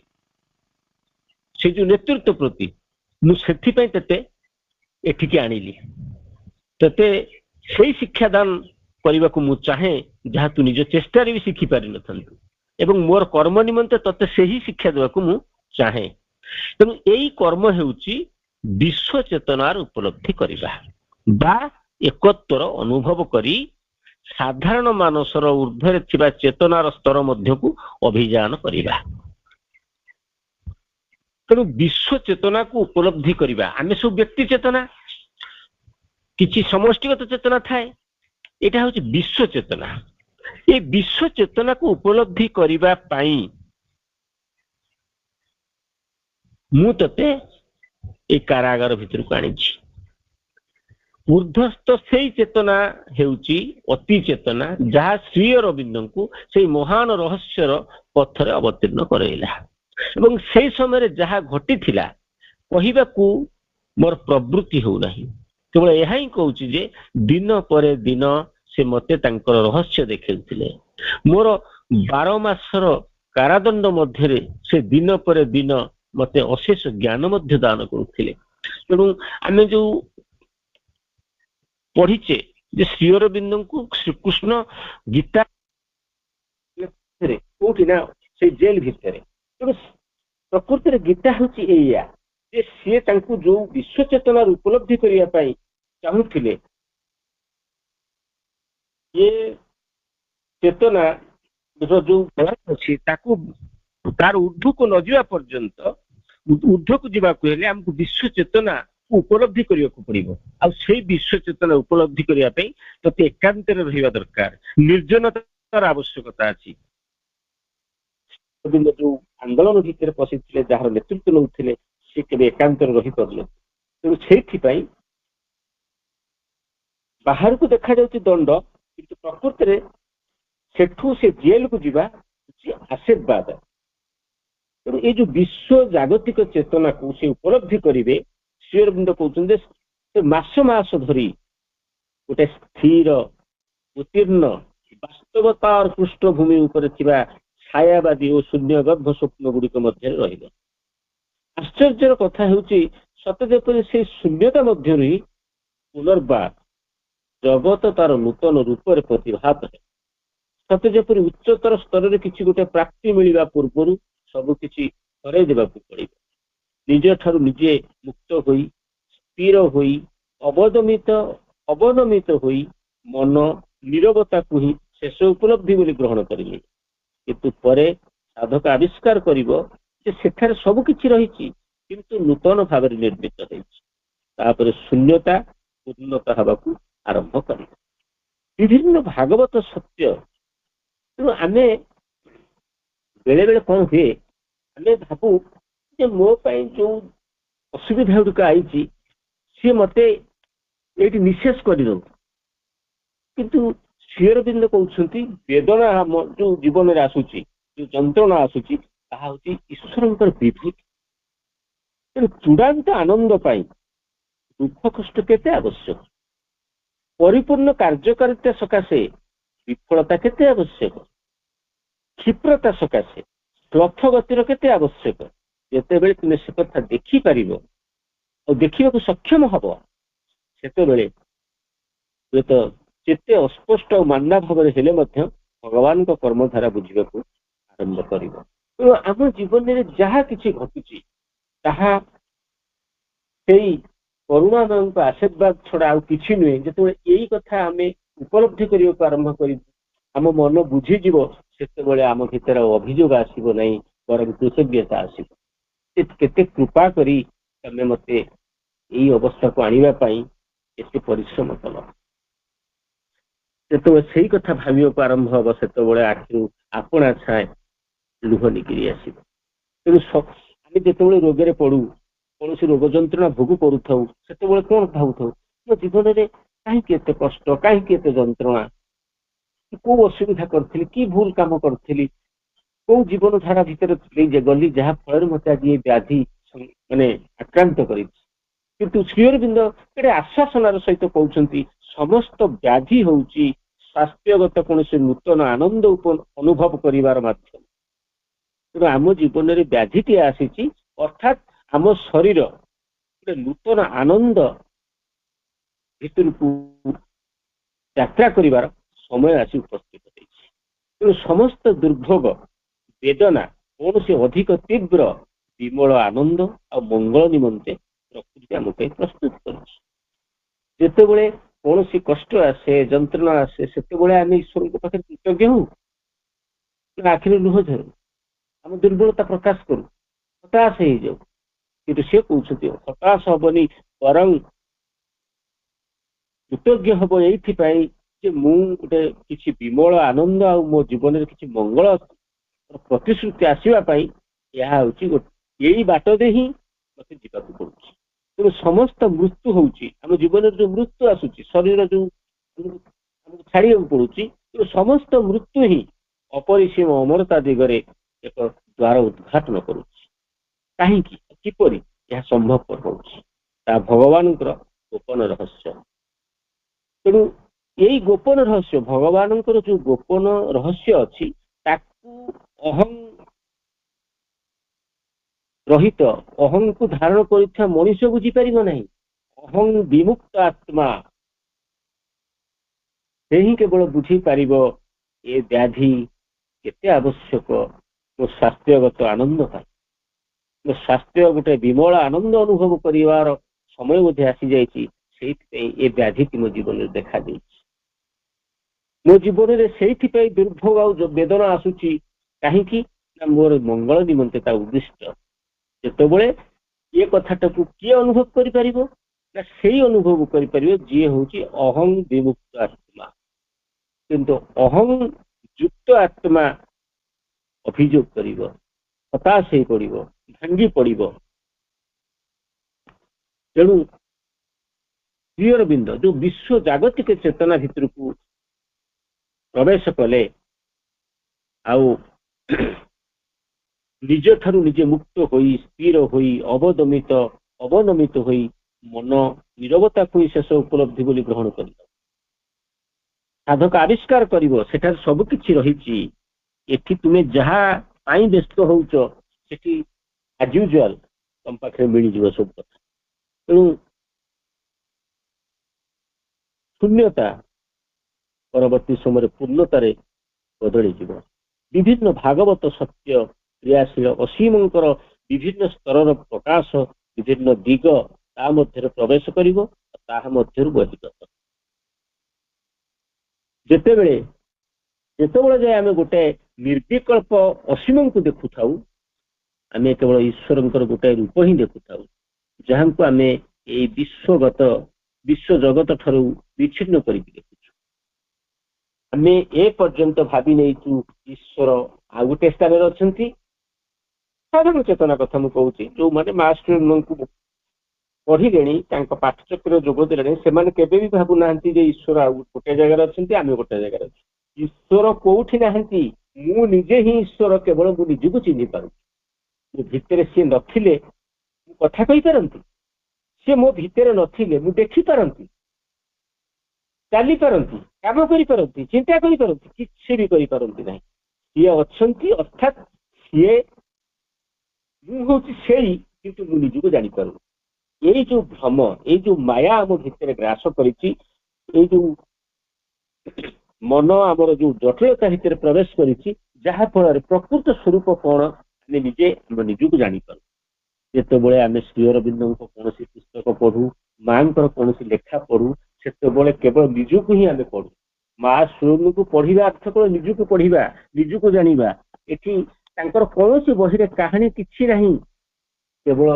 ସେ ଯୋଉ ନେତୃତ୍ୱ ପ୍ରତି, ମୁଁ ସେଥିପାଇଁ ତତେ ଏଠିକି ଆଣିଲି। ତତେ ସେଇ ଶିକ୍ଷାଦାନ କରିବାକୁ ମୁଁ ଚାହେଁ ଯାହା ତୁ ନିଜ ଚେଷ୍ଟାରେ ବି ଶିଖି ପାରିନଥାନ୍ତୁ, ଏବଂ ମୋର କର୍ମ ନିମନ୍ତେ ତତେ ସେହି ଶିକ୍ଷା ଦେବାକୁ ମୁଁ ଚାହେଁ। ତେଣୁ ଏଇ କର୍ମ ହେଉଛି ବିଶ୍ୱ ଚେତନାର ଉପଲବ୍ଧି କରିବା ବା ଏକତ୍ୱର ଅନୁଭବ କରି ସାଧାରଣ ମାନସର ଊର୍ଦ୍ଧ୍ୱରେ ଥିବା ଚେତନାର ସ୍ତର ମଧ୍ୟକୁ ଅଭିଯାନ କରିବା। ତେଣୁ ବିଶ୍ୱ ଚେତନାକୁ ଉପଲବ୍ଧି କରିବା। ଆମେ ସବୁ ବ୍ୟକ୍ତି ଚେତନା, କିଛି ସମଷ୍ଟିଗତ ଚେତନା ଥାଏ, ଏଇଟା ହଉଛି ବିଶ୍ୱ ଚେତନା। ଏ ବିଶ୍ୱ ଚେତନାକୁ ଉପଲବ୍ଧି କରିବା ପାଇଁ ମୁଁ ତତେ ଏ କାରାଗାର ଭିତରକୁ ଆଣିଛି। ଊର୍ଦ୍ଧ୍ୱସ୍ଥ ସେଇ ଚେତନା ହେଉଛି ଅତି ଚେତନା, ଯାହା ଶ୍ରୀ ଅରବିନ୍ଦଙ୍କୁ ସେଇ ମହାନ ରହସ୍ୟର ପଥରେ ଅବତୀର୍ଣ୍ଣ କରାଇଲା। ଏବଂ ସେଇ ସମୟରେ ଯାହା ଘଟିଥିଲା କହିବାକୁ ମୋର ପ୍ରବୃତ୍ତି ହେଉନାହିଁ। କେବଳ ଏହା ହିଁ କହୁଛି ଯେ ଦିନ ପରେ ଦିନ ସେ ମତେ ତାଙ୍କର ରହସ୍ୟ ଦେଖାଉଥିଲେ। ମୋର 12 ମାସର କାରାଦଣ୍ଡ ମଧ୍ୟରେ ସେ ଦିନ ପରେ ଦିନ ମତେ ଅଶେଷ ଜ୍ଞାନ ମଧ୍ୟ ଦାନ କରୁଥିଲେ। ତେଣୁ ଆମେ ଯୋଉ ପଢିଛେ ଯେ ଶ୍ରୀ ଅରବିନ୍ଦଙ୍କୁ ଶ୍ରୀକୃଷ୍ଣ ଗୀତା କୋଉଠି ନା ସେଇ ଜେଲ ଭିତରେ। ତେଣୁ ପ୍ରକୃତରେ ଗୀତା ହେଉଛି ଏଇଆ ଯେ ସିଏ ତାଙ୍କୁ ଯୋଉ ବିଶ୍ୱ ଚେତନାର ଉପଲବ୍ଧି କରିବା ପାଇଁ ଚାହୁଁଥିଲେ, ଏ ଚେତନା ଯୋଉ ଅଛି ତାକୁ ତାର ଊର୍ଦ୍ଧ୍ୱକୁ ନ ଯିବା ପର୍ଯ୍ୟନ୍ତ, ଊର୍ଦ୍ଧ୍ୱକୁ ଯିବାକୁ ହେଲେ ଆମକୁ ବିଶ୍ୱ ଚେତନା ଉପଲବ୍ଧି କରିବାକୁ ପଡିବ। ଆଉ ସେଇ ବିଶ୍ୱ ଚେତନା ଉପଲବ୍ଧି କରିବା ପାଇଁ ତତେ ଏକାନ୍ତରେ ରହିବା ଦରକାର, ନିର୍ଜନତାର ଆବଶ୍ୟକତା ଅଛି। ଯୋଉ ଆନ୍ଦୋଳନ ଭିତରେ ପଶିଥିଲେ, ଯାହାର ନେତୃତ୍ୱ ନେଉଥିଲେ, ସେ କେବେ ଏକାନ୍ତରେ ରହିପାରୁନଥିଲେ। ତେଣୁ ସେଇଥିପାଇଁ ବାହାରକୁ ଦେଖାଯାଉଛି ଦଣ୍ଡ, କିନ୍ତୁ ପ୍ରକୃତରେ ସେଠୁ ସେ ଜେଲକୁ ଯିବା ହେଉଛି ଆଶୀର୍ବାଦ। ତେଣୁ ଏଇ ଯୋଉ ବିଶ୍ୱ ଜାଗତିକ ଚେତନାକୁ ସେ ଉପଲବ୍ଧି କରିବେ, ଶ୍ରୀ ଅରବିନ୍ଦ କହୁଛନ୍ତି ଯେ ସେ ମାସ ମାସ ଧରି ଗୋଟେ ସ୍ଥିର ଉତ୍ତୀର୍ଣ୍ଣ ବାସ୍ତବତାର ପୃଷ୍ଠଭୂମି ଉପରେ ଥିବା ଛାୟାବାଦୀ ଓ ଶୂନ୍ୟଗର୍ଭ ସ୍ୱପ୍ନ ଗୁଡିକ ମଧ୍ୟରେ ରହିବ। ଆଶ୍ଚର୍ଯ୍ୟର କଥା ହେଉଛି ସତେ ଯେପରି ସେଇ ଶୂନ୍ୟତା ମଧ୍ୟରୁ ହିଁ ପୁନର୍ବାର ଜଗତ ତାର ନୂତନ ରୂପରେ ପ୍ରତିଭାତ ହେବ। ସତେ ଯେପରି ଉଚ୍ଚତର ସ୍ତରରେ କିଛି ଗୋଟେ ପ୍ରାପ୍ତି ମିଳିବା ପୂର୍ବରୁ ସବୁ କିଛି ହରାଇ ଦେବାକୁ ପଡିବ। ନିଜ ଠାରୁ ନିଜେ ମୁକ୍ତ ହୋଇ, ସ୍ଥିର ହୋଇ, ଅବନମିତ ହୋଇ ମନ ନୀରବତାକୁ ହିଁ ଶେଷ ଉପଲବ୍ଧି ବୋଲି ଗ୍ରହଣ କରିଲେ। କିନ୍ତୁ ପରେ ସାଧକ ଆବିଷ୍କାର କରିବ ଯେ ସେଠାରେ ସବୁ କିଛି ରହିଛି, କିନ୍ତୁ ନୂତନ ଭାବରେ ନିର୍ମିତ ହେଇଛି। ତାପରେ ଶୂନ୍ୟତା ପୂର୍ଣ୍ଣତା ହେବାକୁ ଆରମ୍ଭ କରିବ। ବିଭିନ୍ନ ଭାଗବତ ସତ୍ୟ। ତେଣୁ ଆମେ ବେଳେ ବେଳେ କଣ ହୁଏ, ଆମେ ଭାବୁ ଯେ ମୋ ପାଇଁ ଯୋଉ ଅସୁବିଧା ଗୁଡିକ ଆଇଛି ସିଏ ମତେ ଏଇଠି ନିଃଶେଷ କରିଦଉ। କିନ୍ତୁ ଶ୍ରୀ ଅରବିନ୍ଦ କହୁଛନ୍ତି ବେଦନା ଯୋଉ ଜୀବନରେ ଆସୁଛି, ଯୋଉ ଯନ୍ତ୍ରଣା ଆସୁଛି, ତାହା ହଉଛି ଈଶ୍ୱରଙ୍କର ବିଭୂତି। ତେଣୁ ଚୂଡାନ୍ତ ଆନନ୍ଦ ପାଇଁ ଦୁଃଖ କଷ୍ଟ କେତେ ଆବଶ୍ୟକ, ପରିପୂର୍ଣ୍ଣ କାର୍ଯ୍ୟକାରିତା ସକାଶେ ବିଫଳତା କେତେ ଆବଶ୍ୟକ, କ୍ଷିପ୍ରତା ସକାଶେ ରଥ ଗତିର କେତେ ଆବଶ୍ୟକ। ଯେତେବେଳେ ତୁମେ ସେ କଥା ଦେଖିପାରିବ ଆଉ ଦେଖିବାକୁ ସକ୍ଷମ ହବ, ସେତେବେଳେ ହୁଏତ ଯେତେ ଅସ୍ପଷ୍ଟ ଆଉ ମାନ୍ନା ଭାବରେ ହେଲେ ମଧ୍ୟ ଭଗବାନଙ୍କ କର୍ମଧାରା ବୁଝିବାକୁ ଆରମ୍ଭ କରିବ। ତେଣୁ ଆମ ଜୀବନରେ ଯାହା କିଛି ଘଟୁଛି ତାହା ସେଇ କରୁଣାମୟଙ୍କ ଆଶୀର୍ବାଦ ଛଡା ଆଉ କିଛି ନୁହେଁ। ଯେତେବେଳେ ଏଇ କଥା ଆମେ ଉପଲବ୍ଧି କରିବାକୁ ଆରମ୍ଭ କରିବୁ, ଆମ ମନ ବୁଝିଯିବ, ସେତେବେଳେ ଆମ ଭିତରେ ଆଉ ଅଭିଯୋଗ ଆସିବ ନାହିଁ, ବରଂ କୃତଜ୍ଞତା ଆସିବ। କେତେ କୃପା କରି ତମେ ମତେ ଏଇ ଅବସ୍ଥାକୁ ଆଣିବା ପାଇଁ ଏତେ ପରିଶ୍ରମ କଲ। ଯେତେବେଳେ ସେଇ କଥା ଭାବିବାକୁ ଆରମ୍ଭ ହବ, ସେତେବେଳେ ଆଖିରୁ ଆପଣା ଛାଏଁ ଲୁହ ନିଗିରି ଆସିବ। ତେଣୁ ଆମେ ଯେତେବେଳେ ରୋଗରେ ପଡୁ, କୌଣସି ରୋଗ ଯନ୍ତ୍ରଣା ଭୋଗ କରୁଥାଉ, ସେତେବେଳେ କଣ ଭାବୁଥାଉ? ମୋ ଜୀବନରେ କାହିଁକି ଏତେ କଷ୍ଟ, କାହିଁକି ଏତେ ଯନ୍ତ୍ରଣା, କୋଉ ଅସୁବିଧା କରିଥିଲି, କି ଭୁଲ କାମ କରିଥିଲି, କୋଉ ଜୀବନ ଧାରା ଭିତରେ ଗଲି ଯାହା ଫଳରେ ମତେ ଆଜି ଏ ବ୍ୟାଧି ମାନେ ଆକ୍ରାନ୍ତ କରିଛି। କିନ୍ତୁ ଶ୍ରୀ ଅରବିନ୍ଦ ଗୋଟେ ଆଶ୍ୱାସନାର ସହିତ କହୁଛନ୍ତି, ସମସ୍ତ ବ୍ୟାଧି ହଉଛି ସ୍ୱାସ୍ଥ୍ୟଗତ କୌଣସି ନୂତନ ଆନନ୍ଦ ଅନୁଭବ କରିବାର ମାଧ୍ୟମ। ତେଣୁ ଆମ ଜୀବନରେ ବ୍ୟାଧିଟିଏ ଆସିଛି, ଅର୍ଥାତ୍ ଆମ ଶରୀର ଗୋଟେ ନୂତନ ଆନନ୍ଦ ଭିତରକୁ ଯାତ୍ରା କରିବାର ସମୟ ଆସି ଉପସ୍ଥିତ ହେଇଛି। ତେଣୁ ସମସ୍ତ ଦୁର୍ଭୋଗ ବେଦନା କୌଣସି ଅଧିକ ତୀବ୍ର ବିମଳ ଆନନ୍ଦ ଆଉ ମଙ୍ଗଳ ନିମନ୍ତେ ପ୍ରକୃତି ଆମ ପାଇଁ ପ୍ରସ୍ତୁତ କରୁଛି। ଯେତେବେଳେ କୌଣସି କଷ୍ଟ ଆସେ, ଯନ୍ତ୍ରଣା ଆସେ, ସେତେବେଳେ ଆମେ ଈଶ୍ୱରଙ୍କ ପାଖରେ କୃତଜ୍ଞ ହଉ, ଆଖିରେ ଲୁହ ଝରୁ, ଆମ ଦୁର୍ବଳତା ପ୍ରକାଶ କରୁ, ହତାଶ ହେଇଯାଉ। କିନ୍ତୁ ସେ କହୁଛନ୍ତି ହତାଶ ହବନି, ବରଂ କୃତଜ୍ଞ ହବ ଏଇଥିପାଇଁ ଯେ ମୁଁ ଗୋଟେ କିଛି ବିମଳ ଆନନ୍ଦ ଆଉ ମୋ ଜୀବନରେ କିଛି ମଙ୍ଗଳ ପ୍ରତିଶ୍ରୁତି ଆସିବା ପାଇଁ ଏହା ହଉଛି ଏଇ ବାଟ ଦେଇ ହିଁ ମତେ ଯିବାକୁ ପଡୁଛି। ତେଣୁ ସମସ୍ତ ମୃତ୍ୟୁ ହଉଛି, ଆମ ଜୀବନରେ ଯୋଉ ମୃତ୍ୟୁ ଆସୁଛି, ଶରୀର ଯୋଉ ଆମକୁ ଛାଡିବାକୁ ପଡୁଛି, ତେଣୁ ସମସ୍ତ ମୃତ୍ୟୁ ହିଁ ଅପରିସୀମ ଅମରତା ଦିଗରେ ଏକ ଦ୍ୱାର ଉଦ୍ଘାଟନ କରୁଛି। କାହିଁକି, କିପରି ଏହା ସମ୍ଭବପର ହଉଛି? ତାହା ଭଗବାନଙ୍କର ଗୋପନ ରହସ୍ୟ। ତେଣୁ ଏଇ ଗୋପନ ରହସ୍ୟ, ଭଗବାନଙ୍କର ଯୋଉ ଗୋପନ ରହସ୍ୟ ଅଛି, ତାକୁ ଅହଂ ରହିତ, ଅହଂକୁ ଧାରଣ କରିଥିବା ମଣିଷ ବୁଝିପାରିବ ନାହିଁ। ଅହଂ ବିମୁକ୍ତ ଆତ୍ମା ସେ ହିଁ କେବଳ ବୁଝିପାରିବ ଏ ବ୍ୟାଧି କେତେ ଆବଶ୍ୟକ ମୋ ସ୍ୱାସ୍ଥ୍ୟଗତ ଆନନ୍ଦ ପାଇଁ। ମୋ ସ୍ୱାସ୍ଥ୍ୟ ଗୋଟେ ବିମଳ ଆନନ୍ଦ ଅନୁଭବ କରିବାର ସମୟ ମଧ୍ୟ ଆସିଯାଇଛି। ସେଇଥିପାଇଁ ଏ ବ୍ୟାଧିଟି ମୋ ଜୀବନରେ ଦେଖାଦେଇଛି। ମୋ ଜୀବନରେ ସେଇଥିପାଇଁ ଦୁର୍ଭୋଗ ଆଉ ବେଦନା ଆସୁଛି। କାହିଁକି ନା ମୋର ମଙ୍ଗଳ ନିମନ୍ତେ ତା ଉଦ୍ଦିଷ୍ଟ। ଯେତେବେଳେ ଏ କଥାଟାକୁ କିଏ ଅନୁଭବ କରିପାରିବ? ନା ସେଇ ଅନୁଭବ କରିପାରିବ ଯିଏ ହଉଛି ଅହଂ ବିମୁକ୍ତ ଆତ୍ମା। କିନ୍ତୁ ଅହଂ ଯୁକ୍ତ ଆତ୍ମା ଅଭିଯୋଗ କରିବ, ହତାଶ ହେଇ ପଡିବ, ଭାଙ୍ଗି ପଡିବ। ତେଣୁ ଶ୍ରୀ ଅରବିନ୍ଦ ଯୋଉ ବିଶ୍ୱ ଜାଗତିକ ଚେତନା ଭିତରକୁ ପ୍ରବେଶ କଲେ, ଆଉ ନିଜ ଠାରୁ ନିଜେ ମୁକ୍ତ ହୋଇ, ସ୍ଥିର ହୋଇ, ଅବନମିତ ହୋଇ ମନ ନିରବତାକୁ ହିଁ ଶେଷ ଉପଲବ୍ଧି ବୋଲି ଗ୍ରହଣ କରିବ। ସାଧକ ଆବିଷ୍କାର କରିବ ସେଠାରେ ସବୁ କିଛି ରହିଛି। ଏଠି ତୁମେ ଯାହା ପାଇଁ ବ୍ୟସ୍ତ ହଉଛ, ସେଠି ଆଜ ୟୁଜୁଆଲ ତମ ପାଖରେ ମିଳିଯିବ ସବୁ କଥା। ତେଣୁ ଶୂନ୍ୟତା ପରବର୍ତ୍ତୀ ସମୟରେ ପୂର୍ଣ୍ଣତାରେ ବଦଳିଯିବ। ବିଭିନ୍ନ ଭାଗବତ ସତ୍ୟ, କ୍ରିୟାଶୀଳ ଅସୀମଙ୍କର ବିଭିନ୍ନ ସ୍ତରର ପ୍ରକାଶ, ବିଭିନ୍ନ ଦିଗ ତା ମଧ୍ୟରେ ପ୍ରବେଶ କରିବ, ତାହା ମଧ୍ୟରୁ ବହିର୍ଗତ। ଯେତେବେଳେ ଯାଏ ଆମେ ଗୋଟେ ନିର୍ବିକଳ୍ପ ଅସୀମଙ୍କୁ ଦେଖୁଥାଉ, ଆମେ କେବଳ ଈଶ୍ୱରଙ୍କର ଗୋଟାଏ ରୂପ ହିଁ ଦେଖୁଥାଉ, ଯାହାଙ୍କୁ ଆମେ ଏଇ ବିଶ୍ୱ ଜଗତ ଠାରୁ ବିଚ୍ଛିନ୍ନ କରିକି ଦେଖୁଛୁ। ଆମେ ଏ ପର୍ଯ୍ୟନ୍ତ ଭାବି ନେଇଛୁ ଈଶ୍ୱର ଆଉ ଗୋଟେ ସ୍ଥାନରେ ଅଛନ୍ତି। ସାଧାରଣ ଚେତନା କଥା ମୁଁ କହୁଛି, ଯୋଉମାନେ ମାଷ୍ଟରଙ୍କୁ ପଢିଲେଣି, ତାଙ୍କ ପାଠଚକ୍ରରେ ଯୋଗ ଦେଲେଣି, ସେମାନେ କେବେ ବି ଭାବୁନାହାନ୍ତି ଯେ ଈଶ୍ୱର ଆଉ ଗୋଟେ ଜାଗାରେ ଅଛନ୍ତି, ଆମେ ଗୋଟେ ଜାଗାରେ ଅଛୁ। ଈଶ୍ୱର କୋଉଠି ନାହାନ୍ତି, ମୁଁ ନିଜେ ହିଁ ଈଶ୍ୱର। କେବଳ ମୁଁ ନିଜକୁ ଚିହ୍ନି ପାରୁଛି। ମୋ ଭିତରେ ସିଏ ନଥିଲେ ମୁଁ କଥା କହିପାରନ୍ତି, ସିଏ ମୋ ଭିତରେ ନଥିଲେ ମୁଁ ଦେଖିପାରନ୍ତି, ଚାଲିପାରନ୍ତି, କାମ କରିପାରନ୍ତି, ଚିନ୍ତା କରିପାରନ୍ତି, କିଛି ବି କରିପାରନ୍ତି ନାହିଁ। ସିଏ ଅଛନ୍ତି, ଅର୍ଥାତ୍ ସିଏ, ମୁଁ ହଉଛି ସେଇ, କିନ୍ତୁ ମୁଁ ନିଜକୁ ଜାଣିପାରୁନି। ଏଇ ଯୋଉ ଭ୍ରମ, ଏଇ ଯୋଉ ମାୟା ଆମ ଭିତରେ ଗ୍ରାସ କରିଛି, ଏଇ ଯୋଉ ମନ ଆମର ଯୋଉ ଜଟିଳତା ଭିତରେ ପ୍ରବେଶ କରିଛି, ଯାହା ଫଳରେ ପ୍ରକୃତ ସ୍ୱରୂପ କଣ ଆମେ ନିଜେ ଆମ ନିଜକୁ ଜାଣିପାରୁ। ଯେତେବେଳେ ଆମେ ଶ୍ରୀ ଅରବିନ୍ଦଙ୍କ କୌଣସି ପୁସ୍ତକ ପଢୁ, ମାଙ୍କର କୌଣସି ଲେଖା ପଢୁ, ସେତେବେଳେ କେବଳ ନିଜକୁ ହିଁ ଆମେ ପଢୁ। ମା ସ୍ୱୟଂକୁ ପଢିବା ଅର୍ଥ କେବଳ ନିଜକୁ ପଢିବା, ନିଜକୁ ଜାଣିବା। ଏଠି ତାଙ୍କର କୌଣସି ବହିରେ କାହାଣୀ କିଛି ନାହିଁ। କେବଳ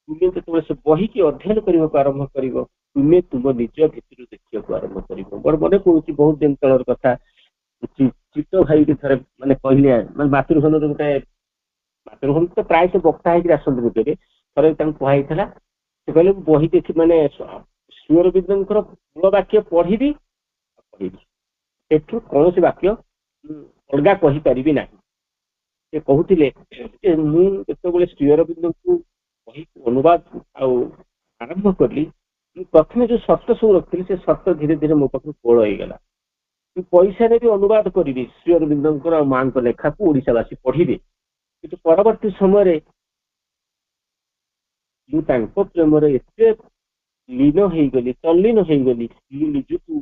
ତୁମେ ଯେତେବେଳେ ସେ ବହିକି ଅଧ୍ୟୟନ କରିବାକୁ ଆରମ୍ଭ କରିବ, ତୁମେ ତୁମ ନିଜ ଭିତରୁ ଦେଖିବାକୁ ଆରମ୍ଭ କରିବ। ମୋର ମନେ ପଡୁଛି ବହୁତ ଦିନ ତଳର କଥା, ଚିତ୍ତ ଭାଇ ଥରେ ମାନେ କହିଲେ, ମାନେ ମାତୃଭୂମିର ଗୋଟେ, ମାତୃଭୂମି ତ ପ୍ରାୟ ସେ ବକ୍ତା ହେଇକି ଆସନ୍ତି ଭିତରେ, ଥରେ ତାଙ୍କୁ କୁହାଯାଇଥିଲା, ସେ କହିଲେ ମୁଁ ବହି ଦେଖି ମାନେ ଶ୍ରୀ ଅରବିନ୍ଦଙ୍କର ମୂଳ ବାକ୍ୟ ପଢିବି, ସେଠୁ କୌଣସି ବାକ୍ୟ ଅଲଗା କହିପାରିବି ନାହିଁ। ସେ କହୁଥିଲେ ଯେ ମୁଁ ଯେତେବେଳେ ଶ୍ରୀ ଅରବିନ୍ଦଙ୍କୁ ବହିକୁ ଅନୁବାଦ ଆଉ ଆରମ୍ଭ କଲି, ମୁଁ ପ୍ରଥମେ ଯୋଉ ସର୍ତ୍ତ ସବୁ ରଖିଥିଲି, ସେ ସର୍ତ୍ତ ଧୀରେ ଧୀରେ ମୋ ପାଖରୁ କୋଳ ହେଇଗଲା। ମୁଁ ପଇସାରେ ବି ଅନୁବାଦ କରିବି ଶ୍ରୀ ଅରବିନ୍ଦଙ୍କର ଆଉ ମାଙ୍କ ଲେଖାକୁ, ଓଡ଼ିଶାବାସୀ ପଢିବେ। କିନ୍ତୁ ପରବର୍ତ୍ତୀ ସମୟରେ ମୁଁ ତାଙ୍କ ପ୍ରେମରେ ଏତେ ଲୀନ ହେଇଗଲି, ତଲ୍ଲୀନ ହେଇଗଲି, ମୁଁ ନିଜକୁ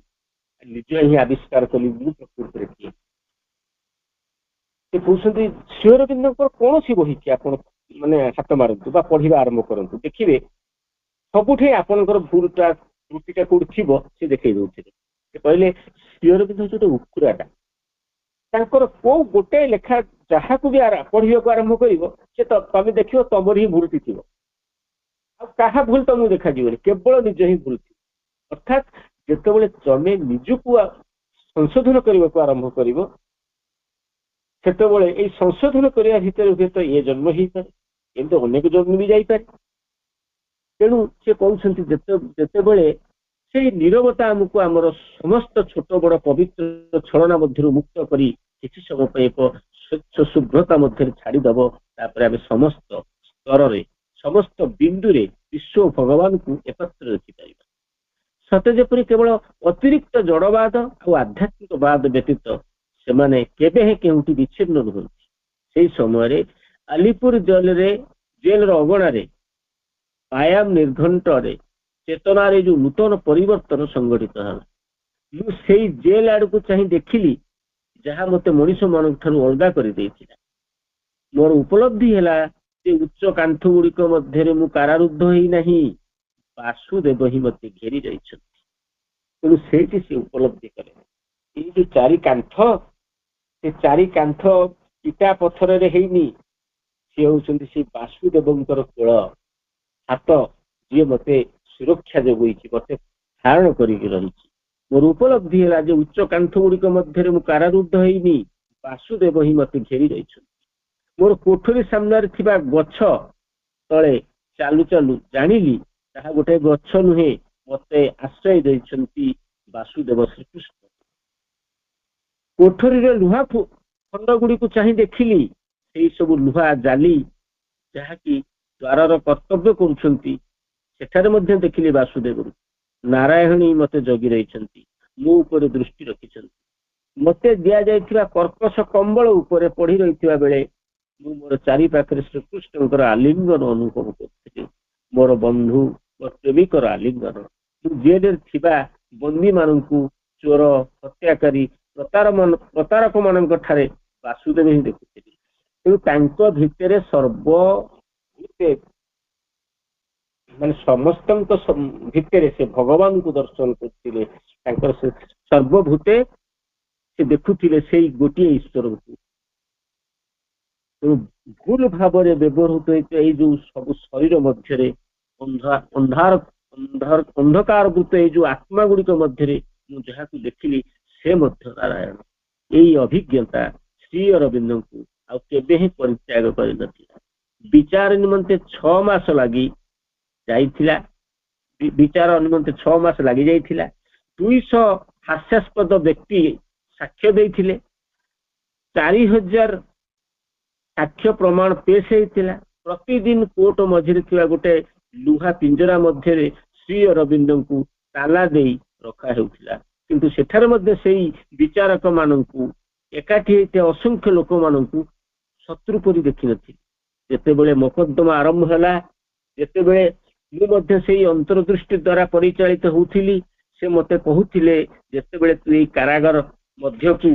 ନିଜେ ହିଁ ଆବିଷ୍କାର କଲି ମୁଁ ପ୍ରକୃତରେ କିଏ। ସେ କହୁଛନ୍ତି ଶ୍ରୀ ଅରବିନ୍ଦଙ୍କର କୌଣସି ବହିକି ଆପଣ ମାନେ ହାତ ମାରନ୍ତୁ ବା ପଢିବା ଆରମ୍ଭ କରନ୍ତୁ, ଦେଖିବେ ସବୁଠି ଆପଣଙ୍କର ଭୁଲଟା ତ୍ରୁଟିଟା କୋଉଠି ଥିବ ସେ ଦେଖେଇ ଦଉଥିଲେ। ସେ କହିଲେ ଶ୍ରୀ ଅରବିନ୍ଦ ହଉଛି ଗୋଟେ ଉକୁରାଟା, ତାଙ୍କର କୋଉ ଗୋଟେ ଲେଖା ଯାହାକୁ ବି ପଢିବାକୁ ଆରମ୍ଭ କରିବ, ସେ ତମେ ଦେଖିବ ତମର ହିଁ ଭୁଲଟି ଥିବ, ଆଉ କାହା ଭୁଲ ତମକୁ ଦେଖାଯିବନି, କେବଳ ନିଜ ହିଁ ଭୁଲ ଥିବ। ଅର୍ଥାତ୍ ଯେତେବେଳେ ତମେ ନିଜକୁ ସଂଶୋଧନ କରିବାକୁ ଆରମ୍ଭ କରିବ, ସେତେବେଳେ ଏଇ ସଂଶୋଧନ କରିବା ଭିତରେ ହୁଏତ ଏ ଜନ୍ମ ହେଇପାରେ, ଏମିତି ଅନେକ ଜନ୍ମ ବି ଯାଇପାରେ। ତେଣୁ ସେ କହୁଛନ୍ତି ଯେତେବେଳେ ସେଇ ନୀରବତା ଆମକୁ ଆମର ସମସ୍ତ ଛୋଟ ବଡ ପବିତ୍ର ଛଳନା ମଧ୍ୟରୁ ମୁକ୍ତ କରି କିଛି ସମୟ ପାଇଁ ଏକ ସ୍ୱଚ୍ଛ ଶୁଭ୍ରତା ମଧ୍ୟରେ ଛାଡିଦବ, ତାପରେ ଆମେ ସମସ୍ତ ସ୍ତରରେ ସମସ୍ତ ବିନ୍ଦୁରେ ବିଶ୍ୱ ଭଗବାନଙ୍କୁ ଏକତ୍ର ରଖିପାରିବା। ସତେ ଯେପରି କେବଳ ଅତିରିକ୍ତ ଜଡବାଦ ଆଉ ଆଧ୍ୟାତ୍ମିକବାଦ ବ୍ୟତୀତ ସେମାନେ କେବେ ହିଁ କେଉଁଠି ବିଚ୍ଛିନ୍ନ ନୁହନ୍ତି। ସେଇ ସମୟରେ ଆଲିପୁର ଜେଲର ଅଗଣାରେ ଆୟାମ ନିର୍ଘଣ୍ଟରେ ଚେତନାରେ ଯୋଉ ନୂତନ ପରିବର୍ତ୍ତନ ସଂଗଠିତ ହେଲା, ମୁଁ ସେଇ ଜେଲ ଆଡକୁ ଚାହିଁ ଦେଖିଲି ଯାହା ମତେ ମଣିଷ ମାନଙ୍କ ଠାରୁ ଅଲଗା କରିଦେଇଥିଲା। ମୋର ଉପଲବ୍ଧି ହେଲା ଯେ ଉଚ୍ଚ କାନ୍ଥ ଗୁଡିକ ମଧ୍ୟରେ ମୁଁ କାରାରୁଦ୍ଧ ହେଇନାହିଁ, ବାସୁଦେବ ହିଁ ମତେ ଘେରି ଯାଇଛନ୍ତି। ତେଣୁ ସେଇଠି ସେ ଉପଲବ୍ଧି କଲେ ଏଇ ଯୋଉ ଚାରି କାନ୍ଥ, ସେ ଚାରି କାନ୍ଥ ଇଟା ପଥରରେ ହେଇନି, ସେ ହଉଛନ୍ତି ସେ ବାସୁଦେବଙ୍କର କୋଳ ହାତ, ଯିଏ ମତେ ସୁରକ୍ଷା ଯୋଗେଇଛି, ମତେ ଧାରଣ କରିକି ରହିଛି। ମୋର ଉପଲବ୍ଧି ହେଲା ଯେ ଉଚ୍ଚ କାନ୍ଥ ଗୁଡିକ ମଧ୍ୟରେ ମୁଁ କାରାରୁଦ୍ଧ ହେଇନି, ବାସୁଦେବ ହିଁ ମତେ ଘେରି ଯାଇଛନ୍ତି। ମୋର କୋଠରୀ ସାମ୍ନାରେ ଥିବା ଗଛ ତଳେ ଚାଲୁ ଚାଲୁ ଜାଣିଲି ତାହା ଗୋଟେ ଗଛ ନୁହେଁ, ମତେ ଆଶ୍ରୟ ଦେଇଛନ୍ତି ବାସୁଦେବ ଶ୍ରୀକୃଷ୍ଣ। କୋଠରୀରେ ଲୁହା ଖଣ୍ଡ ଗୁଡିକୁ ଚାହିଁ ଦେଖିଲି ସେଇ ସବୁ ଲୁହା ଜାଲି ଯାହାକି ଦ୍ୱାରର କର୍ତ୍ତବ୍ୟ କରୁଛନ୍ତି, ସେଠାରେ ମଧ୍ୟ ଦେଖିଲି ବାସୁଦେବ। ନାରାୟଣୀ ମତେ ଜଗି ରହିଛନ୍ତି, ମୋ ଉପରେ ଦୃଷ୍ଟି ରଖିଛନ୍ତି। ମତେ ଦିଆଯାଇଥିବା କର୍କଶ କମ୍ବଳ ଉପରେ ପଡି ରହିଥିବା ବେଳେ ମୁଁ ମୋର ଚାରି ପାଖରେ ଶ୍ରୀକୃଷ୍ଣଙ୍କର ଆଲିଙ୍ଗନ ଅନୁଭବ କରୁଥିଲି, ମୋର ବନ୍ଧୁ ମୋ ପ୍ରେମିକର ଆଲିଙ୍ଗନ। ମୁଁ ଜେଲରେ ଥିବା ବନ୍ଦୀ ମାନଙ୍କୁ, ଚୋର, ହତ୍ୟାକାରୀ, ପ୍ରତାରକ ମାନଙ୍କ ଠାରେ ବାସୁଦେବ ହିଁ ଦେଖୁଥିଲି। ତେଣୁ ତାଙ୍କ ଭିତରେ ମାନେ ସମସ୍ତଙ୍କ ଭିତରେ ସେ ଭଗବାନଙ୍କୁ ଦର୍ଶନ କରୁଥିଲେ, ତାଙ୍କର ସେ ସର୍ବଭୂତେ ସେ ଦେଖୁଥିଲେ ସେଇ ଗୋଟିଏ ଈଶ୍ୱରଙ୍କୁ। ତେଣୁ ଭୁଲ ଭାବରେ ବ୍ୟବହୃତ ହେଇଥିବା ଏଇ ଯୋଉ ସବୁ ଶରୀର ମଧ୍ୟରେ ଅନ୍ଧକାରଭୂତ ଏଇ ଯୋଉ ଆତ୍ମା ଗୁଡିକ ମଧ୍ୟରେ ମୁଁ ଯାହାକୁ ଦେଖିଲି ସେ ମଧ୍ୟ ନାରାୟଣ। ଏଇ ଅଭିଜ୍ଞତା ଶ୍ରୀ ଅରବିନ୍ଦଙ୍କୁ ଆଉ କେବେ ହିଁ ପରିତ୍ୟାଗ କରିନଥିଲା। ବିଚାର ନିମନ୍ତେ 6 ମାସ ଲାଗି ଯାଇଥିଲା, ବିଚାର ନିମନ୍ତେ 6 ମାସ ଲାଗି ଯାଇଥିଲା। 200 ହାସ୍ୟାସ୍ପଦ ବ୍ୟକ୍ତି ସାକ୍ଷ୍ୟ ଦେଇଥିଲେ, 4000 ସାକ୍ଷ୍ୟ ପ୍ରମାଣ ପେଶ ହେଇଥିଲା। ପ୍ରତିଦିନ କୋର୍ଟ ମଝିରେ ଥିବା ଗୋଟେ ଲୁହା ପିଞ୍ଜରା ମଧ୍ୟରେ ଶ୍ରୀ ଅରବିନ୍ଦଙ୍କୁ ତାଲା ଦେଇ ରଖା ହେଉଥିଲା, କିନ୍ତୁ ସେଠାରେ ମଧ୍ୟ ସେଇ ବିଚାରକ ମାନଙ୍କୁ, ଏକାଠି ହେଇଥିବା ଅସଂଖ୍ୟ ଲୋକମାନଙ୍କୁ ଶତ୍ରୁ ପରି ଦେଖିନଥିଲି। ଯେତେବେଳେ ମୋକଦ୍ଦମା ଆରମ୍ଭ ହେଲା, ଯେତେବେଳେ ମୁଁ ମଧ୍ୟ ସେଇ ଅନ୍ତର୍ଦୃଷ୍ଟି ଦ୍ୱାରା ପରିଚାଳିତ ହଉଥିଲି, ସେ ମତେ କହୁଥିଲେ ଯେତେବେଳେ ତୁ ଏଇ କାରାଗାର ମଧ୍ୟକୁ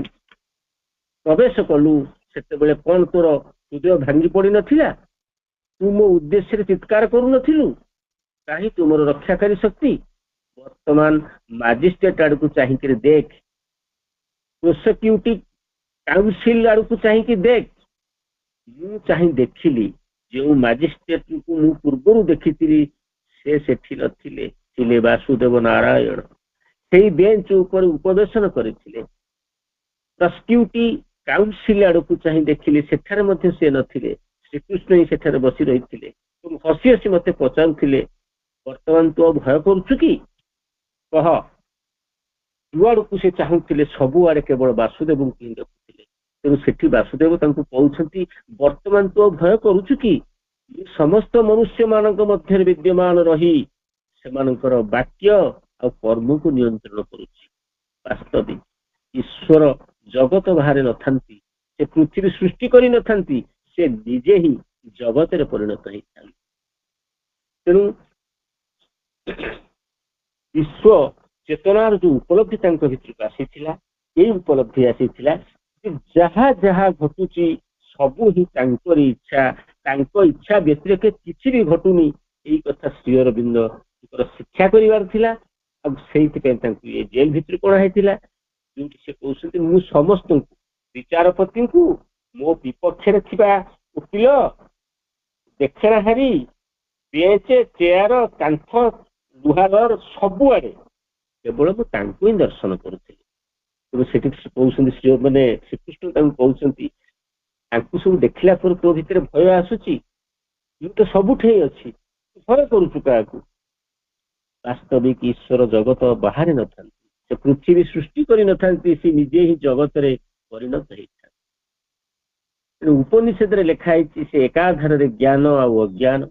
ପ୍ରବେଶ କଲୁ ସେତେବେଳେ କଣ ତୋର ହୃଦୟ ଭାଙ୍ଗି ପଡି ନଥିଲା? तू मो उद्देश्य चित्कार करूनथिलु कहीं तुमर रक्षाकारी शक्ति वर्तमान मजिस्ट्रेट आड़ को चाहिए देख प्रोसिक्यूटिव काउंसिल आड़ को चाहिए देख मु चाहे देखिली जो मजिस्ट्रेट को मु पूर्व देखी से सेठी नथिले थिले वासुदेव नारायण से बेंच ऊपर उपवेशन करथिले प्रोसिक्यूटिव काउंसिल आड़ को चाहिए देखिले सेठारे मध्ये से नथिले श्रीकृष्ण ही सेठारे बसी रही हसी हसी मते पचारुथिले वर्तमान तू भय करुचु कि कह जुआड़ को से चाहूले सबुआड़े केवल वासुदेव को ही देखुले तेणु सेठी वासुदेव तांको कहउछंती वर्तमान तू भय करुचु कि समस्त मनुष्य मानक मध्य विद्यमान रही सेमानकर वाक्य और कर्म को नियंत्रण करुछि वास्तविक ईश्वर जगत बाहर नथांती से पृथ्वी सृष्टि करि नथांती से निजे ही जगत रे परिणत होइछान तेणु विश्व चेतनार जो उपलब्धि तांको भितर आसीथिला एई उपलब्धि आसीथिला जहा जहा घटुची सबु ही तांकोरी इच्छा तांको इच्छा व्यतिरेक किछि भी घटुनी एई कथा श्री अरविंद शिक्षा करिवार थिला अब सेहित पे तांको ए जेल भितर कोन हैतिला जोंटी से कहउछंती मु समस्त विचारपति को मो विपक्ष रे थिबा उकिल देखना हारी बेंच चेयर कांथ लुहार सबुआड़े केवल मु तांको ही दर्शन करुଥିଲି तेणु सेठी कहउछंती श्री माने श्रीकृष्ण तांको कहउछंती तांको सब देखिला पर तो भितर भय आसुची मु तो सबुठे अछि भय करूछु काकू वास्तविक ईश्वर जगत बाहर नथांती से पृथ्वी सृष्टि करि नथांती से निजे ही जगत रे परिणत होइछा उपनिषद रे लिखा है से एकाधार रे ज्ञान और अज्ञान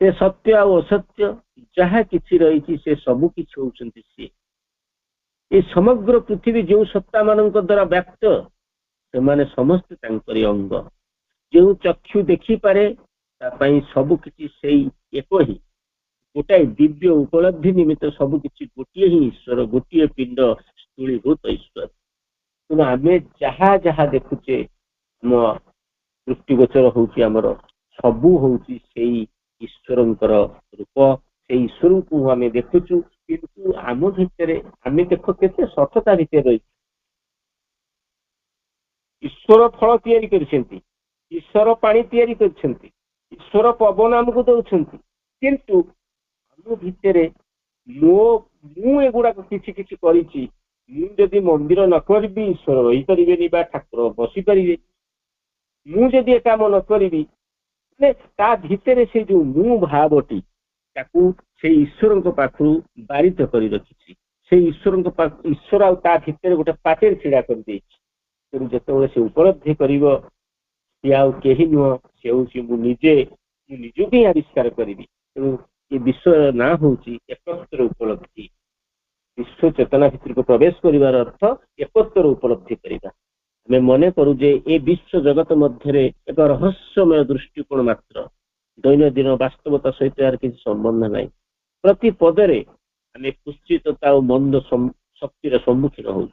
से सत्य और असत्य जहा किछि रही से सबु किछि होउछंती से ए समग्र पृथ्वी जो सत्ता मानक द्वारा व्याप्त से माने समस्त तांकरी अंग जो चक्षु देखि पारे तापई सबु किछि सेई एको ही गोटाए दिव्य उपलब्धि निमित्त सबु किछि गोटिए ही ईश्वर गोटिए पिंड स्थूलीभूत ईश्वर तेणु आमे जहा जहा देखुचे मो दृष्टिगोचर होउची हमर सबु होउची सेई ईश्वरंकर रूप से ईश्वर को आम देखुचु किंतु आम भितर आम देख केते सठता भितर रही ईश्वर फल तैयारी करछंती ईश्वर पानी तैयारी करछंती ईश्वर पवन आमको दउछंती किंतु आम भितर मु एगुड़ा किछि किछि करिछि मु जदि मंदिर न करबी ईश्वर रही परिबेनी बा ठाकुर बसी परिबे मु जदि काम न करबी ता भितर से जो मु भावटी ताकू से ईश्वर पाखु बारित कर रखी से ईश्वर आ भितर गोटे पाचेर छिड़ा कर तेणु जो से उपलब्धि कर नुह से निज भी आविष्कार करी तेणु ये विश्व ना हूँ एकत्र उपलब्धि विश्व चेतना भितर को प्रवेश कर अर्थ एकत्र उपलब्धि करवा आम मन करू जे ए विश्व जगत मध्य एक रहस्यमय दृष्टिकोण मात्र दैनंदिन वास्तवता सहित यार किसी संबंध ना प्रति पदरे आम कुश्चितता और मंद शक्तिर सम्मुखीन हो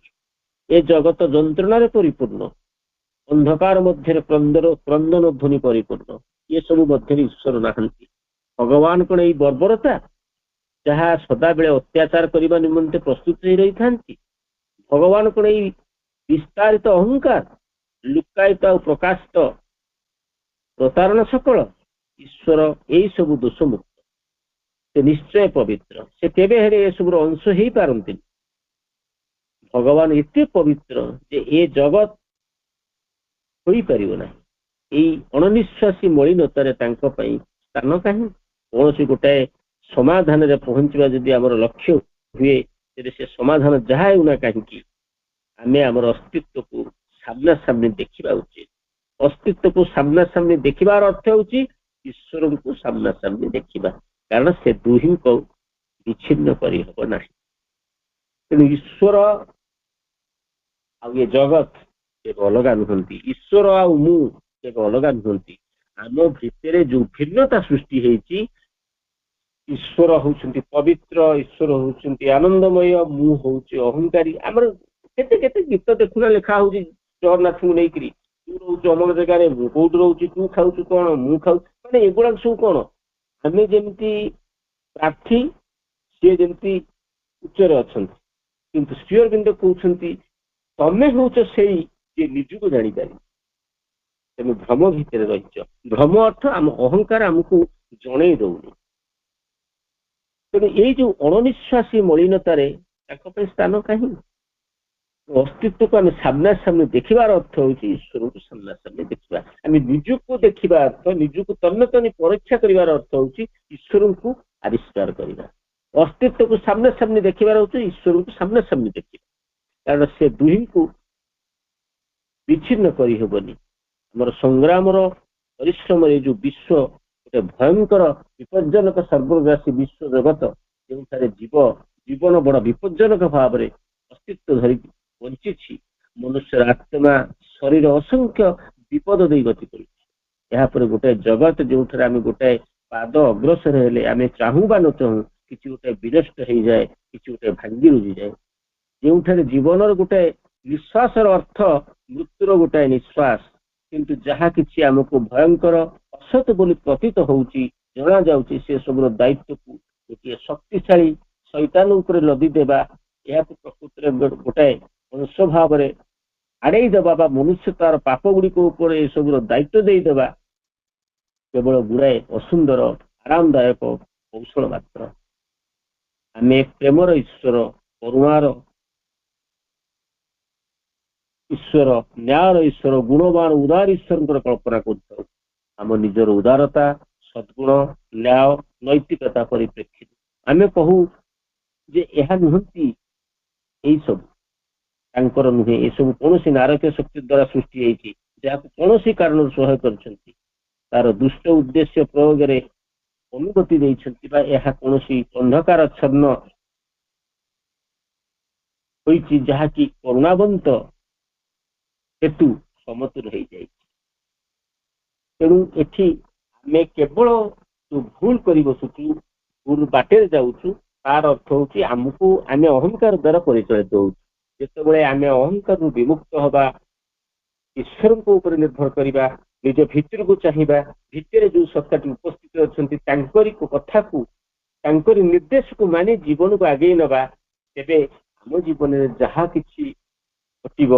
जगत जंत्रणा परिपूर्ण अंधकार मध्य क्रंदन ध्वनि परिपूर्ण ये सब मध्य ईश्वर नहांती भगवान कौन यही बर्बरता जहाँ सदा बेले अत्याचार करने निमंते प्रस्तुत हो रही था भगवान कौन यही विस्तारित अहंकार लुकायित और प्रकाशित प्रतारण सकल ईश्वर यही सब दोष मुक्त से निश्चय पवित्र से केबे हेरे ये सब अंश ही पारंती भगवान एते पवित्र जे ए जगत होई परिबो ना एई अणनिश्वासी मलिनतारे तांको पई स्थान काहे कोनोसी गोटाए समाधान रे पहुंचवा जदि हमर लक्ष्य हुए तेरे से समाधान जहा उना काहे आमे हमर अस्तित्व को सामना सामने देखिबा उचित अस्तित्व को सामना सामने देखिबार अर्थ होची ईश्वर को सामना सामने देखिबा कारण से दुही को विच्छिन्न करी हबो नाही तेणु ईश्वर आ ये जगत एक अलग नुहंती ईश्वर आ मु एक अलग नुहंती आम भितर जो भिन्नता सृष्टि हेची ईश्वर होउछंती पवित्र ईश्वर होउछंती आनंदमय मु होउची अहंकारी हमर केते केते गीत देखुना लेखा होउची जगन्नाथ को नहीं करी ତୁ ରହୁଛୁ ଅମକ ଜାଗାରେ, ମୁଁ କୋଉଠି ରହୁଛି, ତୁ ଖାଉଛୁ କଣ, ମୁଁ ଖାଉଛି, ମାନେ ଏଗୁଡାକ ସବୁ କଣ, ଆମେ ଯେମିତି ପ୍ରାର୍ଥୀ, ସିଏ ଯେମିତି ଉଚ୍ଚରେ ଅଛନ୍ତି, କିନ୍ତୁ ଶ୍ରୀ ଅରବିନ୍ଦ କହୁଛନ୍ତି ତମେ ହଉଛ ସେଇ ଯିଏ ନିଜକୁ ଜାଣିପାରିବ। ତେଣୁ ଭ୍ରମ ଭିତରେ ରହିଛ। ଭ୍ରମ ଅର୍ଥ ଆମ ଅହଙ୍କାର ଆମକୁ ଜଣେଇ ଦଉନି। ତେଣୁ ଏଇ ଯୋଉ ଅଣନିଶ୍ୱାସୀ ମଳିନତାରେ ତାଙ୍କ ପାଇଁ ସ୍ଥାନ କାହିଁ? ଅସ୍ତିତ୍ୱକୁ ଆମେ ସାମ୍ନାସାମ୍ନି ଦେଖିବାର ଅର୍ଥ ହଉଛି ଈଶ୍ୱରଙ୍କୁ ସାମ୍ନାସାମ୍ନି ଦେଖିବା। ଆମେ ନିଜକୁ ଦେଖିବା ଅର୍ଥ, ନିଜକୁ ତନ୍ନତନି ପରୀକ୍ଷା କରିବାର ଅର୍ଥ ହଉଛି ଈଶ୍ୱରଙ୍କୁ ଆବିଷ୍କାର କରିବା। ଅସ୍ତିତ୍ୱକୁ ସାମ୍ନାସାମ୍ନି ଦେଖିବାର ହଉଛି ଈଶ୍ୱରଙ୍କୁ ସାମ୍ନାସାମ୍ନି ଦେଖିବା। କାରଣ ସେ ଦୁହିଁଙ୍କୁ ବିଚ୍ଛିନ୍ନ କରିହେବନି। ଆମର ସଂଗ୍ରାମର ପରିଶ୍ରମରେ ଏ ଯୋଉ ବିଶ୍ୱ ଗୋଟେ ଭୟଙ୍କର ବିପଜ୍ଜନକ ସର୍ବଗ୍ରାସୀ ବିଶ୍ୱ ଜଗତ, ଯେଉଁଠାରେ ଜୀବନ ବଡ ବିପଜ୍ଜନକ ଭାବରେ ଅସ୍ତିତ୍ୱ ଧରିକି ବଞ୍ଚିଛି, ମନୁଷ୍ୟର ଆତ୍ମା ଶରୀର ଅସଂଖ୍ୟ ବିପଦ ଦେଇ ଗତି କରୁଛି। ଏହାପରେ ଗୋଟାଏ ଜଗତ ଯେଉଁଠାରେ ଆମେ ଗୋଟାଏ ପାଦ ଅଗ୍ରସର ହେଲେ ଆମେ ଚାହୁଁ ବା ନ ଚାହୁଁ କିଛି ଗୋଟେ ବିନଷ୍ଟ ହେଇଯାଏ, କିଛି ଗୋଟେ ଭାଙ୍ଗି ରୁଜିଯାଏ। ଯେଉଁଠାରେ ଜୀବନର ଗୋଟାଏ ନିଶ୍ୱାସର ଅର୍ଥ ମୃତ୍ୟୁର ଗୋଟାଏ ନିଶ୍ୱାସ, କିନ୍ତୁ ଯାହା କିଛି ଆମକୁ ଭୟଙ୍କର ଅସତ ବୋଲି ପ୍ରତୀତ ହଉଛି, ଜଣା ଯାଉଛି, ସେ ସବୁର ଦାୟିତ୍ୱକୁ ଗୋଟିଏ ଶକ୍ତିଶାଳୀ ଶୈତାନ ଉପରେ ଲଦି ଦେବା, ଏହାକୁ ପ୍ରକୃତିରେ ଗୋଟାଏ ଅଂଶ ଭାବରେ ଆଡେଇ ଦେବା ବା ମନୁଷ୍ୟ ତାର ପାପ ଗୁଡିକ ଉପରେ ଏସବୁର ଦାୟିତ୍ୱ ଦେଇଦେବା କେବଳ ଗୁଡାଏ ଅସୁନ୍ଦର ଆରାମଦାୟକ କୌଶଳ ମାତ୍ର। ଆମେ ପ୍ରେମର ଈଶ୍ୱର, କରୁଣାର ଈଶ୍ୱର, ନ୍ୟାୟର ଈଶ୍ୱର, ଗୁଣବାନ ଉଦାର ଈଶ୍ୱରଙ୍କର କଳ୍ପନା କରିଥାଉ। ଆମ ନିଜର ଉଦାରତା, ସଦ୍ଗୁଣ, ନ୍ୟାୟ, ନୈତିକତା ପରିପ୍ରେକ୍ଷୀରେ ଆମେ କହୁ ଯେ ଏହା ନୁହନ୍ତି, ଏଇ ସବୁ ତାଙ୍କର ନୁହେଁ, ଏସବୁ କୌଣସି ନାରକୀୟ ଶକ୍ତି ଦ୍ୱାରା ସୃଷ୍ଟି ହେଇଛି, ଯାହାକୁ କୌଣସି କାରଣରୁ ସହାୟ କରିଛନ୍ତି, ତାର ଦୁଷ୍ଟ ଉଦ୍ଦେଶ୍ୟ ପ୍ରୟୋଗରେ ଅନୁମତି ଦେଇଛନ୍ତି, ବା ଏହା କୌଣସି ଅନ୍ଧକାରଚ୍ଛନ୍ନ ହୋଇଛି ଯାହାକି କରୁଣାବନ୍ତ ହେତୁ ସମତୁର ହେଇଯାଇଛି। ତେଣୁ ଏଠି ଆମେ କେବଳ ଯୋଉ ଭୁଲ କରି ବସୁଛୁ, ଭୁଲ ବାଟରେ ଯାଉଛୁ, ତାର ଅର୍ଥ ହଉଛି ଆମେ ଅହଙ୍କାର ଦ୍ୱାରା ପରିଚାଳିତ ହଉଛୁ। ଯେତେବେଳେ ଆମେ ଅହଙ୍କାରରୁ ବିମୁକ୍ତ ହବା, ଈଶ୍ୱରଙ୍କ ଉପରେ ନିର୍ଭର କରିବା, ନିଜ ଭିତରକୁ ଚାହିଁବା, ଭିତରେ ଯୋଉ ସତ୍ତାଟି ଉପସ୍ଥିତ ଅଛନ୍ତି ତାଙ୍କରି କଥାକୁ, ତାଙ୍କରି ନିର୍ଦ୍ଦେଶକୁ ମାନି ଜୀବନକୁ ଆଗେଇ ନେବା, ତେବେ ଆମ ଜୀବନରେ ଯାହା କିଛି ଘଟିବ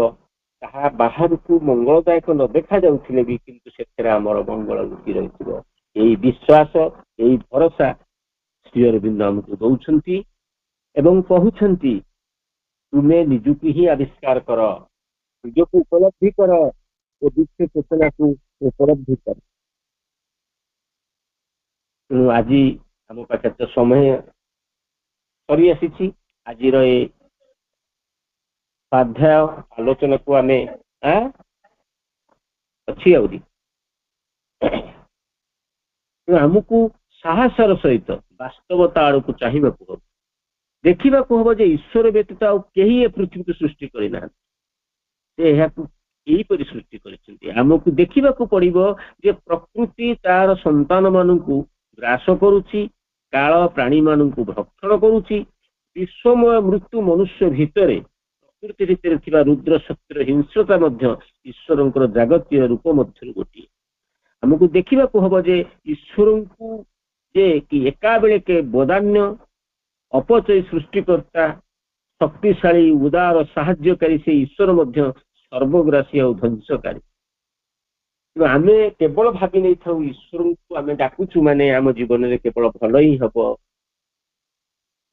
ତାହା ବାହାରକୁ ମଙ୍ଗଳଦାୟକ ନ ଦେଖା ଯାଉଥିଲେ ବି କିନ୍ତୁ ସେଥିରେ ଆମର ମଙ୍ଗଳ ଲୁଚି ରହିଥିବ। ଏଇ ବିଶ୍ୱାସ, ଏଇ ଭରସା ଶ୍ରୀ ଅରବିନ୍ଦ ଆମକୁ ଦଉଛନ୍ତି ଏବଂ କହୁଛନ୍ତି ତୁମେ ନିଜକୁ ହିଁ ଆବିଷ୍କାର କର, ନିଜକୁ ଉପଲବ୍ଧି କର ଓ ବିଶ୍ୱ ଚେତନାକୁ ଉପଲବ୍ଧି କର। ତେଣୁ ଆଜି ଆମ ପାଖରେ ତ ସମୟ ସରି ଆସିଛି। ଆଜିର ଏ ସ୍ୱାଧ୍ୟାୟ ଆଲୋଚନାକୁ ଆମେ ଅଛି ଆହୁରି ଆମକୁ ସାହସର ସହିତ ବାସ୍ତବତା ଆଡ଼କୁ ଚାହିଁବାକୁ ହବ, ଦେଖିବାକୁ ହବ ଯେ ଈଶ୍ୱର ବ୍ୟତୀତ ଆଉ କେହି ଏ ପୃଥିବୀକୁ ସୃଷ୍ଟି କରିନାହାନ୍ତି। ସେ ଏହାକୁ ଏହିପରି ସୃଷ୍ଟି କରିଛନ୍ତି। ଆମକୁ ଦେଖିବାକୁ ପଡିବ ଯେ ପ୍ରକୃତି ତାର ସନ୍ତାନ ମାନଙ୍କୁ ଗ୍ରାସ କରୁଛି, କାଳ ପ୍ରାଣୀ ମାନଙ୍କୁ ଭକ୍ଷଣ କରୁଛି। ବିଶ୍ୱମୟ ମୃତ୍ୟୁ ମନୁଷ୍ୟ ଭିତରେ, ପ୍ରକୃତି ଭିତରେ ଥିବା ରୁଦ୍ର ଶକ୍ତିର ହିଂସ୍ରତା ମଧ୍ୟ ଈଶ୍ୱରଙ୍କର ଜାଗତୀୟ ରୂପ ମଧ୍ୟରୁ ଗୋଟିଏ। ଆମକୁ ଦେଖିବାକୁ ହବ ଯେ ଈଶ୍ୱରଙ୍କୁ ଯେ କି ଏକାବେଳେକେ ବଦାନ୍ୟ, ଅପଚୟୀ ସୃଷ୍ଟିକର୍ତ୍ତା, ଶକ୍ତିଶାଳୀ, ଉଦାର, ସାହାଯ୍ୟକାରୀ ସେ ଈଶ୍ୱର ମଧ୍ୟ ସର୍ବଗ୍ରାସୀ ଆଉ ଧ୍ୱଂସକାରୀ। ଆମେ କେବଳ ଭାବି ନେଇଥାଉ ଈଶ୍ୱରଙ୍କୁ ଆମେ ଡାକୁଛୁ ମାନେ ଆମ ଜୀବନରେ କେବଳ ଭଲ ହିଁ ହବ।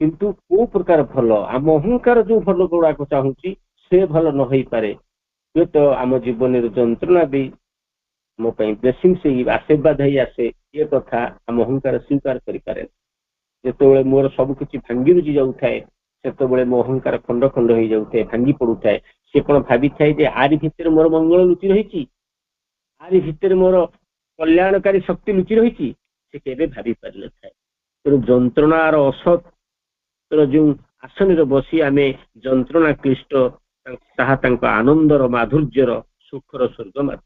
କିନ୍ତୁ କୋଉ ପ୍ରକାର ଭଲ? ଆମ ଅହଙ୍କାର ଯୋଉ ଭଲ ଗୁଡାକ ଚାହୁଁଛି ସେ ଭଲ ନ ହେଇପାରେ। ହୁଏତ ଆମ ଜୀବନରେ ଯନ୍ତ୍ରଣା ବି ଆମ ପାଇଁ ବ୍ଲେସିଂସ୍ ହେଇ ଆଶୀର୍ବାଦ ହେଇ ଆସେ, ଏ କଥା ଆମ ଅହଙ୍କାର ସ୍ୱୀକାର କରିପାରେ। ଯେତେବେଳେ ମୋର ସବୁ କିଛି ଭାଙ୍ଗି ରୁଜି ଯାଉଥାଏ, ସେତେବେଳେ ମୋ ଅହଙ୍କାର ଖଣ୍ଡ ଖଣ୍ଡ ହେଇଯାଉଥାଏ, ଭାଙ୍ଗି ପଡୁଥାଏ। ସେ କଣ ଭାବିଥାଏ ଯେ ଆରି ଭିତରେ ମୋର ମଙ୍ଗଳ ଲୁଚି ରହିଛି, ଆରି ଭିତରେ ମୋର କଲ୍ୟାଣକାରୀ ଶକ୍ତି ଲୁଚି ରହିଛି? ସେ କେବେ ଭାବି ପାରିନଥାଏ। ତେଣୁ ଯନ୍ତ୍ରଣାର ଅସତର ଯେଉଁ ଆସନରେ ବସି ଆମେ ଯନ୍ତ୍ରଣା କ୍ଲିଷ୍ଟ, ତାହା ତାଙ୍କ ଆନନ୍ଦର, ମାଧୁର୍ଯ୍ୟର, ସୁଖର ସ୍ୱର୍ଗ ମାତ୍ର।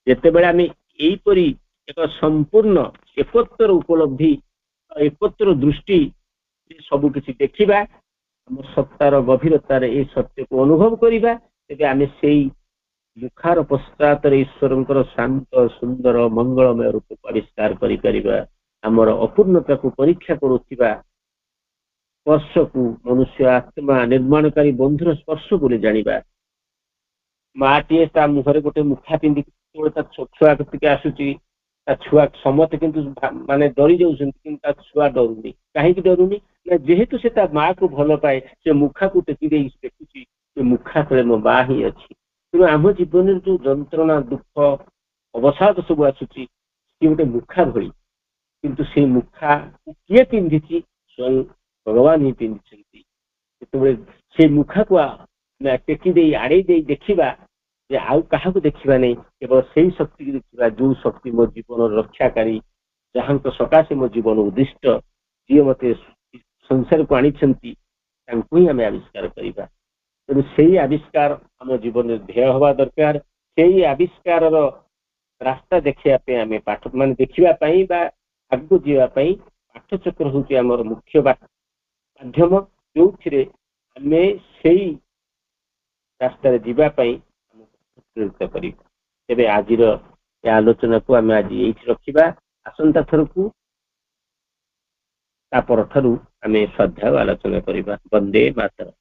ଯେତେବେଳେ ଆମେ ଏହିପରି ଏକ ସମ୍ପୂର୍ଣ୍ଣ ଏକତ୍ର ଉପଲବ୍ଧି, ଏକତ୍ର ଦୃଷ୍ଟି ସବୁ କିଛି ଦେଖିବା, ଆମ ସତ୍ତାର ଗଭୀରତାରେ ଏ ସତ୍ୟକୁ ଅନୁଭବ କରିବା, ତେବେ ଆମେ ସେଇ ମୁଖାର ପଶ୍ଚାତରେ ଈଶ୍ୱରଙ୍କର ଶାନ୍ତ ସୁନ୍ଦର ମଙ୍ଗଳମୟ ରୂପକୁ ଆବିଷ୍କାର କରିପାରିବା। ଆମର ଅପୂର୍ଣ୍ଣତାକୁ ପରୀକ୍ଷା କରୁଥିବା ସ୍ପର୍ଶକୁ ମନୁଷ୍ୟ ଆତ୍ମା ନିର୍ମାଣକାରୀ ବନ୍ଧୁର ସ୍ପର୍ଶ ବୋଲି ଜାଣିବା। ମାଟିଏ ତା ମୁହଁରେ ଗୋଟେ ମୁଖା ପିନ୍ଧିକି ଯେତେବେଳେ ତା ଛୁଆ କତିକି ଆସୁଛି, ତା ଛୁଆ ସମସ୍ତେ କିନ୍ତୁ ମାନେ ଡରି ଯାଉଛନ୍ତି, କିନ୍ତୁ ତା ଛୁଆ ଡରୁନି। କାହିଁକି ଡରୁନି? ନା ଯେହେତୁ ସେ ତା ମାକୁ ଭଲ ପାଏ, ସେ ମୁଖାକୁ ଟେକି ଦେଇ ଦେଖୁଛି ସେ ମୁଖା ତଳେ ମୋ ମା ହିଁ ଅଛି। ତେଣୁ ଆମ ଜୀବନରେ ଯୋଉ ଯନ୍ତ୍ରଣା ଦୁଃଖ ଅବସାଦ ସବୁ ଆସୁଛି ସିଏ ଗୋଟେ ମୁଖା ଭଳି, କିନ୍ତୁ ସେଇ ମୁଖା କିଏ ପିନ୍ଧିଛି? ସ୍ୱୟଂ ଭଗବାନ ହିଁ ପିନ୍ଧିଛନ୍ତି। ଯେତେବେଳେ ସେଇ ମୁଖାକୁ ଆମେ ଟେକି ଦେଇ ଆଡ଼େଇ ଦେଇ ଦେଖିବା ଯେ ଆଉ କାହାକୁ ଦେଖିବା ନାହିଁ, କେବଳ ସେଇ ଶକ୍ତିକୁ ଦେଖିବା ଯୋଉ ଶକ୍ତି ମୋ ଜୀବନର ରକ୍ଷାକାରୀ, ଯାହାଙ୍କ ସକାଶେ ମୋ ଜୀବନ ଉଦ୍ଦିଷ୍ଟ, ଯିଏ ମତେ ସଂସାରକୁ ଆଣିଛନ୍ତି, ତାଙ୍କୁ ହିଁ ଆମେ ଆବିଷ୍କାର କରିବା। ତେଣୁ ସେଇ ଆବିଷ୍କାର ଆମ ଜୀବନରେ ଧ୍ୟେୟ ହେବା ଦରକାର। ସେଇ ଆବିଷ୍କାରର ରାସ୍ତା ଦେଖିବା ପାଇଁ ଆମେ ପାଠ ମାନେ ଦେଖିବା ପାଇଁ ବା ଆଗକୁ ଯିବା ପାଇଁ ପାଠଚକ୍ର ହେଉଛି ଆମର ମୁଖ୍ୟ ମାଧ୍ୟମ, ଯୋଉଥିରେ ଆମେ ସେଇ ରାସ୍ତାରେ ଯିବା ପାଇଁ ଆମକୁ ପ୍ରେରିତ କରିବା। ତେବେ ଆଜିର ଏ ଆଲୋଚନାକୁ ଆମେ ଆଜି ଏଇଠି ରଖିବା। ଆସନ୍ତା ଥରକୁ ତା ପରଠାରୁ ଆମେ ଶ୍ରଦ୍ଧା ଆଲୋଚନା କରିବା। ବନ୍ଦେ ମାତରମ୍।